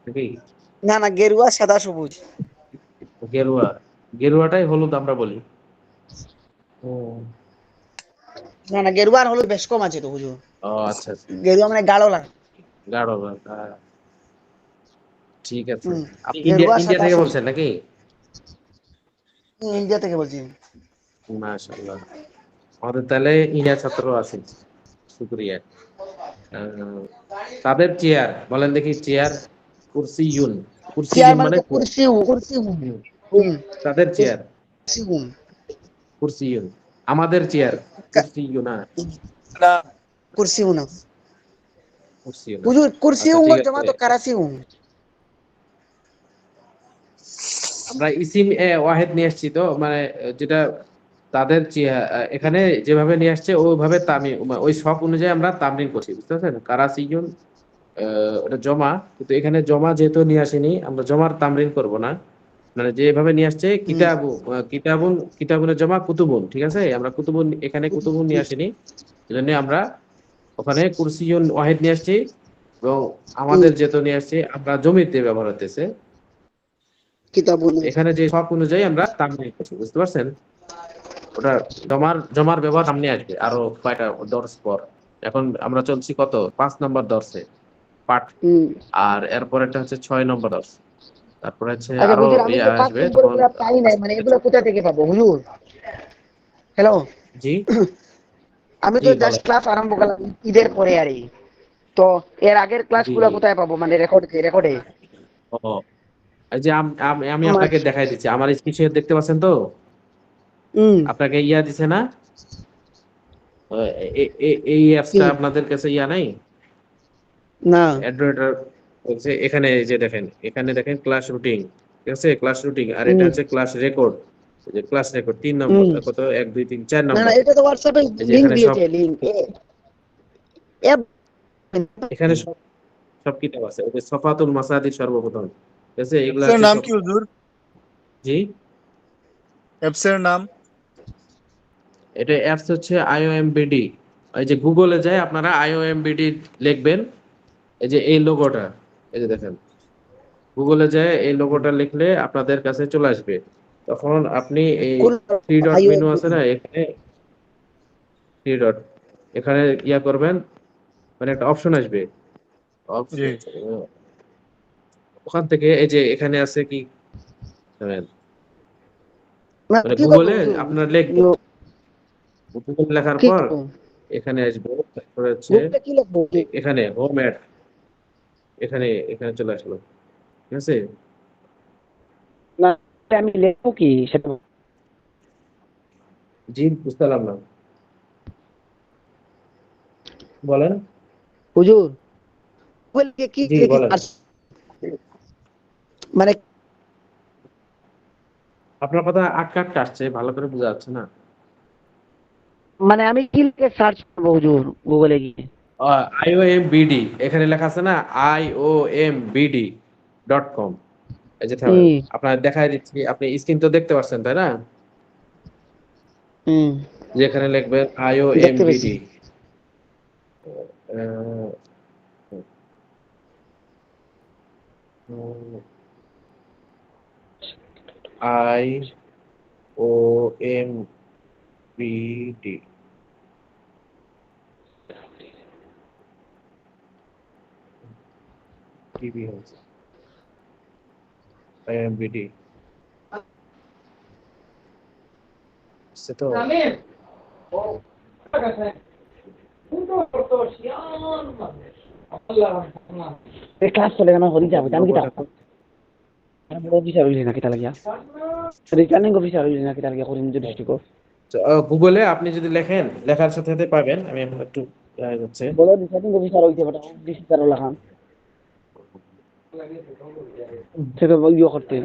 [SPEAKER 1] নাকি?
[SPEAKER 5] না না, গেরুয়া, সাদা, সবুজ।
[SPEAKER 1] গেরুয়া, গেরুয়াটাই হলুদ আমরা বলি। ও,
[SPEAKER 5] না না, গেরুয়া আর হলুদ বেশ কম আছে তো হুজুর।
[SPEAKER 1] ও আচ্ছা আচ্ছা।
[SPEAKER 5] গেরুয়া মানে গাঢ় লাল।
[SPEAKER 1] গাঢ় লাল, ঠিক আছে।
[SPEAKER 5] হুম।
[SPEAKER 1] আপনি ইন্ডিয়া,
[SPEAKER 5] গেরুয়া,
[SPEAKER 1] ইন্ডিয়া
[SPEAKER 5] সাদা,
[SPEAKER 1] থেকে
[SPEAKER 5] সবুজ।
[SPEAKER 1] বলছেন নাকি?
[SPEAKER 5] ইন্ডিয়া থেকে বলছি।
[SPEAKER 1] মাশাআল্লাহ। আমাদের তাহলে ইন্ডিয়া ছাত্র আছে, শুকরিয়া। আহ, তাদের চেয়ার বলেন দেখি, চেয়ার, কুরসিয়ুন,
[SPEAKER 5] চেয়ার
[SPEAKER 1] কুরসিয়ুন
[SPEAKER 5] মানে
[SPEAKER 1] মানে
[SPEAKER 5] তো কুরসি, কুরসি।
[SPEAKER 1] হুম,
[SPEAKER 5] হুম।
[SPEAKER 1] তাদের চেয়ার,
[SPEAKER 5] কুরসি।
[SPEAKER 1] কুরসিয়ুন। আমাদের চেয়ার, কুরসিয়ুনা,
[SPEAKER 7] না
[SPEAKER 5] কুরসি না
[SPEAKER 1] কুরসিয়ুনা।
[SPEAKER 5] হুজুর, কুরসি
[SPEAKER 1] আচ্ছা, ঠিক
[SPEAKER 5] উঙ্গর জমা
[SPEAKER 1] আছে।
[SPEAKER 5] তো কারাসি উং।
[SPEAKER 1] আমরা ইসিম ওয়াহেদ নিয়ে আসছি তো, মানে যেটা তাদের এখানে যেভাবে নিয়ে আসছে ওইভাবে ওই শখ অনুযায়ী আমরা তামরিন করছি, বুঝতে পারছেন? কারাসিয়ুন, ওটা জমা, কিন্তু এখানে জমা যেহেতু নিয়ে আসেনি, আমরা জমার তামরিন করব না। মানে যেভাবে নিয়ে আসছে,
[SPEAKER 5] হুম।
[SPEAKER 1] কিতাবুন, কিতাবুনের জমা কুতুবুন, ঠিক আছে? আমরা কুতুবুন, এখানে কুতুবুন নিয়ে আসিনি, এজন্য আমরা ওখানে কুরসিয়ুন ওয়াহিদ নিয়ে আসছি। এবং
[SPEAKER 5] হুম।
[SPEAKER 1] আমাদের যেহেতু নিয়ে আসছি, আমরা জমিতে ব্যবহার হতেছে,
[SPEAKER 5] কিতাবুন।
[SPEAKER 1] এখানে যে শখ অনুযায়ী আমরা তামরিন করছি, বুঝতে পারছেন? ওটা জমার ব্যবহার সামনে আসবে আরো কয়টা দর্শ পর। এখন আমরা চলছি কত, 5 নম্বর দর্শে পাঠ।
[SPEAKER 5] হুম।
[SPEAKER 1] আর এরপর একটা হচ্ছে 6 নম্বর দর্শ। তারপরে হচ্ছে
[SPEAKER 5] আচ্ছা
[SPEAKER 1] আরো
[SPEAKER 5] হুজুর, আমি
[SPEAKER 1] ইয়া
[SPEAKER 5] তো পাঁচ
[SPEAKER 1] আসবে
[SPEAKER 5] নম্বর
[SPEAKER 1] তখন।
[SPEAKER 5] গুলা পাই নাই, মানে এগুলো কোথা থেকে পাবো হুজুর? হ্যালো।
[SPEAKER 1] জি,
[SPEAKER 5] আমি
[SPEAKER 1] জি
[SPEAKER 5] তো জাস্ট
[SPEAKER 1] বলেন।
[SPEAKER 5] ক্লাস আরম্ভ করলাম ঈদের পরে আরই। তো এর আগের ক্লাস
[SPEAKER 1] জি,
[SPEAKER 5] গুলা কোথায় পাবো, মানে রেকর্ডে?
[SPEAKER 1] ও, এই যে আমি আপনাকে দেখাই দিচ্ছি, আমার স্ক্রিন দেখতে পাচ্ছেন তো?
[SPEAKER 5] হুম।
[SPEAKER 1] আপনাকে ইয়া দিছে না? এই অ্যাপসটা আপনাদের কাছে ইয়া নাই?
[SPEAKER 5] না।
[SPEAKER 1] অ্যান্ড্রয়েড হচ্ছে, এখানে এই যে দেখেন, এখানে দেখেন ক্লাস রুটিন, ঠিক আছে? ক্লাস রুটিন, আর এটা
[SPEAKER 5] হুম।
[SPEAKER 1] হচ্ছে ক্লাস রেকর্ড। যে ক্লাস রেকর্ড 3 নম্বর,
[SPEAKER 5] হুম।
[SPEAKER 1] কত, 1 2 3 4
[SPEAKER 5] না না,
[SPEAKER 1] নম্বর।
[SPEAKER 5] এটা তো হোয়াটসঅ্যাপে
[SPEAKER 1] এই যে
[SPEAKER 5] লিংক
[SPEAKER 1] এখানে সব,
[SPEAKER 5] দিয়েছে, লিংক।
[SPEAKER 1] এখানে সব, সব কিতাব আছে। ওই যে সফাতুল মাসাদির সর্বপ্রথম, ঠিক আছে? এগুলা
[SPEAKER 8] অ্যাপসের
[SPEAKER 1] হচ্ছে
[SPEAKER 8] নাম
[SPEAKER 1] সব।
[SPEAKER 8] কি হুজুর?
[SPEAKER 1] জি,
[SPEAKER 8] অ্যাপসের নাম?
[SPEAKER 1] এটা অ্যাপস হচ্ছে আইওএমবিডি। এই যে গুগলে যায় আপনারা আইওএমবিডি লিখবেন, এই যে এই লোগোটা, এই যে দেখেন, গুগলে যায় এই লোগোটা লিখলে আপনাদের কাছে চলে আসবে। তখন আপনি এই
[SPEAKER 5] কোন?
[SPEAKER 1] 3 ডট মেনু আছে
[SPEAKER 5] IOFBD।
[SPEAKER 1] না, এখানে 3 ডট, এখানে ইয়া করবেন, মানে একটা অপশন আসবে।
[SPEAKER 8] জি।
[SPEAKER 1] অপশন, ওখান থেকে এই যে এখানে আছে কি জানেন?
[SPEAKER 5] না,
[SPEAKER 1] মানে
[SPEAKER 5] কি করবো
[SPEAKER 1] গুগলে
[SPEAKER 5] হুজুর?
[SPEAKER 1] আপনার লিখবেন, গুগল লেখার
[SPEAKER 5] কি
[SPEAKER 1] পর
[SPEAKER 5] করবো?
[SPEAKER 1] এখানে আসবে, তারপরে হচ্ছে
[SPEAKER 5] গ্রুপটা কি লিখবো?
[SPEAKER 1] এখানে হোম অ্যাড, এখানে, এখানে চলে আসলো, ঠিক আছে?
[SPEAKER 5] না, আমি লিখবো কি সেটা?
[SPEAKER 1] জি, বুঝতে পারলাম না, বলেন।
[SPEAKER 5] হুজুর গুগলকে কি
[SPEAKER 1] জি
[SPEAKER 5] লিখে
[SPEAKER 1] বলেন।
[SPEAKER 5] সার্চ মানে
[SPEAKER 1] আপনার কথা আটকা আটকা আসছে, ভালো করে বোঝা যাচ্ছে না।
[SPEAKER 5] মানে আমি কি লিখে সার্চ করবো হুজুর গুগলে গিয়ে?
[SPEAKER 1] IOMBD এখানে লেখা আছে না, IOMBD.com। এই যে থামেন,
[SPEAKER 5] হুম
[SPEAKER 1] আপনার দেখাই দিচ্ছি, আপনি স্ক্রিন তো দেখতে পাচ্ছেন তাই না?
[SPEAKER 5] হুম
[SPEAKER 1] যেখানে লিখবেন
[SPEAKER 5] দেখতে পেয়েছি।
[SPEAKER 1] IOMBD, IOMBD, টিভি হচ্ছে IOMBD আসছে তো।
[SPEAKER 5] ক্লাস চলে কেন হরি যাবে আমি কি তা
[SPEAKER 1] লোগোটা
[SPEAKER 5] অফিসার হইলি নাকি তা লাগিয়া রিটার্নিং অফিসার হইলি নাকি তা লাগিয়া করিম যদি ডিস্ট্রিক্ট
[SPEAKER 1] গুগলে আপনি যদি লেখেন, লেখার সাথে সাথে পাবেন। আমি এখন একটু হচ্ছে।
[SPEAKER 5] বড় রিটার্নিং অফিসার হইতে বেটা ডিস্ট্রিক্ট লাগান থেকে ইয়ে করতে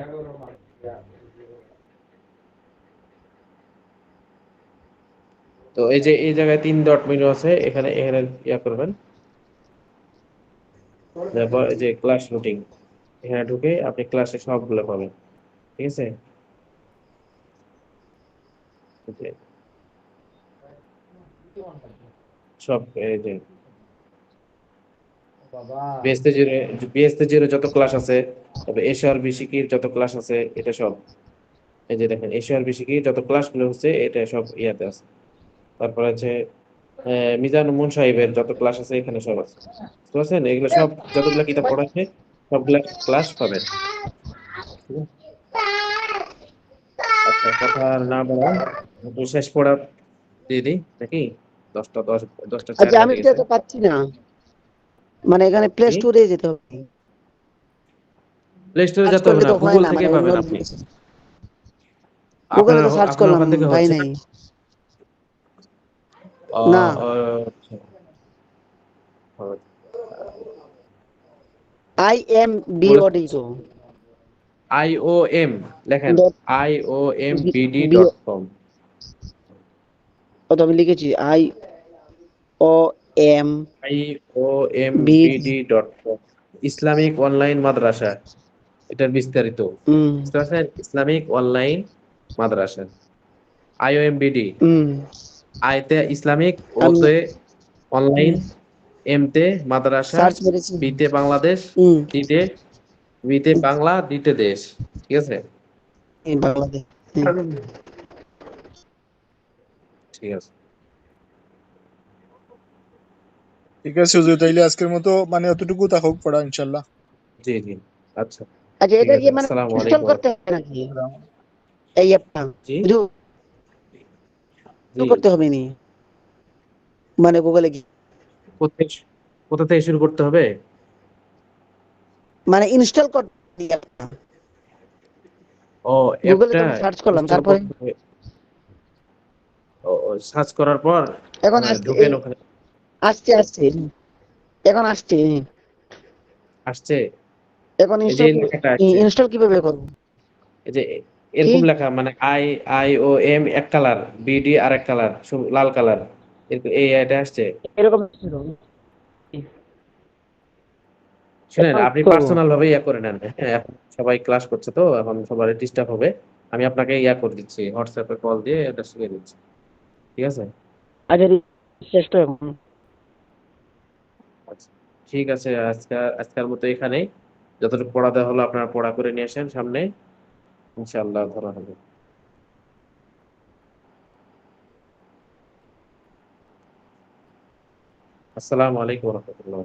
[SPEAKER 1] তো এই যে এই জায়গায় 3 ডট মেনু আছে, এখানে এখানে ইয়া করবেন। তারপর এই যে ক্লাস রুটিন, এখানে ঢুকে আপনি ক্লাসে সবগুলো পাবেন। ঠিক আছে? এই যে সব এই যে বিএসতে জিরো যত ক্লাস আছে, তবে এশআর বিসিকির যত ক্লাস আছে, এটা সব এই যে দেখেন, এশআর বিসিকির যত ক্লাসগুলো হচ্ছে এটা সব ইয়াতে আছে। তারপর আছে মিজানুর মুন সাহেবের যত ক্লাস আছে এখানে সব আছে। বুঝতে পারছেন? এগুলো সব যতগুলো কিতাব পড়াচ্ছে সবগুলা ক্লাস পাবেন। ঠিক আছে? আচ্ছা, কথা আর না বাড়াই, একটু শেষ পড়া দিয়ে দিই নাকি? 10টা 4
[SPEAKER 5] আচ্ছা আমি
[SPEAKER 1] বাজে
[SPEAKER 5] এটা
[SPEAKER 1] গেছে।
[SPEAKER 5] তো পাচ্ছি না মানে এখানে প্লে
[SPEAKER 1] কি?
[SPEAKER 5] স্টোরে যেতে হবে
[SPEAKER 1] প্লে স্টোরে
[SPEAKER 5] সার্চ
[SPEAKER 1] যেতে হবে
[SPEAKER 5] করলে
[SPEAKER 1] না,
[SPEAKER 5] তো হয়
[SPEAKER 1] গুগল
[SPEAKER 5] না
[SPEAKER 1] থেকে
[SPEAKER 5] মানে অন্য
[SPEAKER 1] পাবেন আপনি।
[SPEAKER 5] গুগলে
[SPEAKER 1] আপনার
[SPEAKER 5] তো সার্চ
[SPEAKER 1] আপনার
[SPEAKER 5] করলাম
[SPEAKER 1] ওখান থেকে
[SPEAKER 5] পাই
[SPEAKER 1] হচ্ছে না।
[SPEAKER 5] নাই
[SPEAKER 1] আ,
[SPEAKER 5] না
[SPEAKER 1] আ, আচ্ছা। বলে
[SPEAKER 5] IMBOD তো
[SPEAKER 1] IOM লেখেন,
[SPEAKER 5] ডট বি
[SPEAKER 1] IOMBD.com।
[SPEAKER 5] ও তো আমি লিখেছি IOM B
[SPEAKER 1] IOMBD.com, Islamic online মাদ্রাসা, এটার বিস্তারিত।
[SPEAKER 5] হুম
[SPEAKER 1] বুঝতে পারছেন? ইসলামিক অনলাইন মাদ্রাসা, IOMBD।
[SPEAKER 5] হুম
[SPEAKER 1] আইতে ইসলামিক,
[SPEAKER 5] আমি
[SPEAKER 1] ওতে অনলাইন, এমতে মাদ্রাসা,
[SPEAKER 5] সার্চ মেরেছি
[SPEAKER 1] বিতে বাংলাদেশ,
[SPEAKER 5] হুম
[SPEAKER 1] ডিতে বিতে বাংলা, ডিতে দেশ। ঠিক আছে?
[SPEAKER 5] এই বাংলাদেশ হুম।
[SPEAKER 1] ঠিক আছে।
[SPEAKER 8] ঠিক আছে হুজুর, তাইলে আজকের মতো মানে অতটুকু থাকুক পড়া ইনশাল্লাহ।
[SPEAKER 1] জি জি। আচ্ছা,
[SPEAKER 5] আচ্ছা
[SPEAKER 1] ঠিক
[SPEAKER 5] এটা কি
[SPEAKER 1] আছে।
[SPEAKER 5] মানে
[SPEAKER 1] আসসালামু
[SPEAKER 5] ইনস্টল
[SPEAKER 1] আলাইকুম।
[SPEAKER 5] করতে হয় নাকি এই অ্যাপটা
[SPEAKER 1] জি
[SPEAKER 5] বুঝু
[SPEAKER 1] জি।
[SPEAKER 5] করতে হবে নি মানে গুগলে কি
[SPEAKER 1] কোথায় কোথা থেকে শুরু করতে হবে?
[SPEAKER 5] মানে ইনস্টল করতে
[SPEAKER 1] ও,
[SPEAKER 5] গুগলে
[SPEAKER 1] অ্যাপটা
[SPEAKER 5] তো আমি সার্চ করলাম
[SPEAKER 1] ইনস্টল
[SPEAKER 5] তারপরে
[SPEAKER 1] করতে হবে। সার্চ করার পর
[SPEAKER 5] এখন আসছে
[SPEAKER 1] ঢুকেন ওখানে।
[SPEAKER 5] আসছে আসছে এখন আসছে
[SPEAKER 1] আসছে?
[SPEAKER 5] এখন
[SPEAKER 1] এই যে এই লেখাটা আসছে,
[SPEAKER 5] ইনস্টল কিভাবে করবো
[SPEAKER 1] এই যে
[SPEAKER 5] কি
[SPEAKER 1] এরকম লেখা, মানে IOM এক কালার, BD আর এক কালার, লাল কালার, এই এটা আসছে।
[SPEAKER 5] এরকম ছিল।
[SPEAKER 1] শুনেন,
[SPEAKER 5] এখন
[SPEAKER 1] আপনি
[SPEAKER 5] কি করবো
[SPEAKER 1] পার্সোনাল ভাবে ইয়া করে নেন। হ্যাঁ, এখন সবাই ক্লাস করছে তো এখন সবার ডিস্টার্ব হবে। আমি আপনাকে ইয়া করে দিচ্ছি, হোয়াটসঅ্যাপে কল দিয়ে এটা শিখিয়ে দিচ্ছি। ঠিক আছে?
[SPEAKER 5] আচ্ছা চেষ্টা এখন
[SPEAKER 1] আচ্ছা, ঠিক আছে। আজকের মতো এখানেই। যতটুকু পড়া দেওয়া হলো আপনারা পড়া করে নিয়ে আসেন সামনে, ইনশাআল্লাহ ধরা হবে। আসসালামু আলাইকুম রহমতুল্লাহ।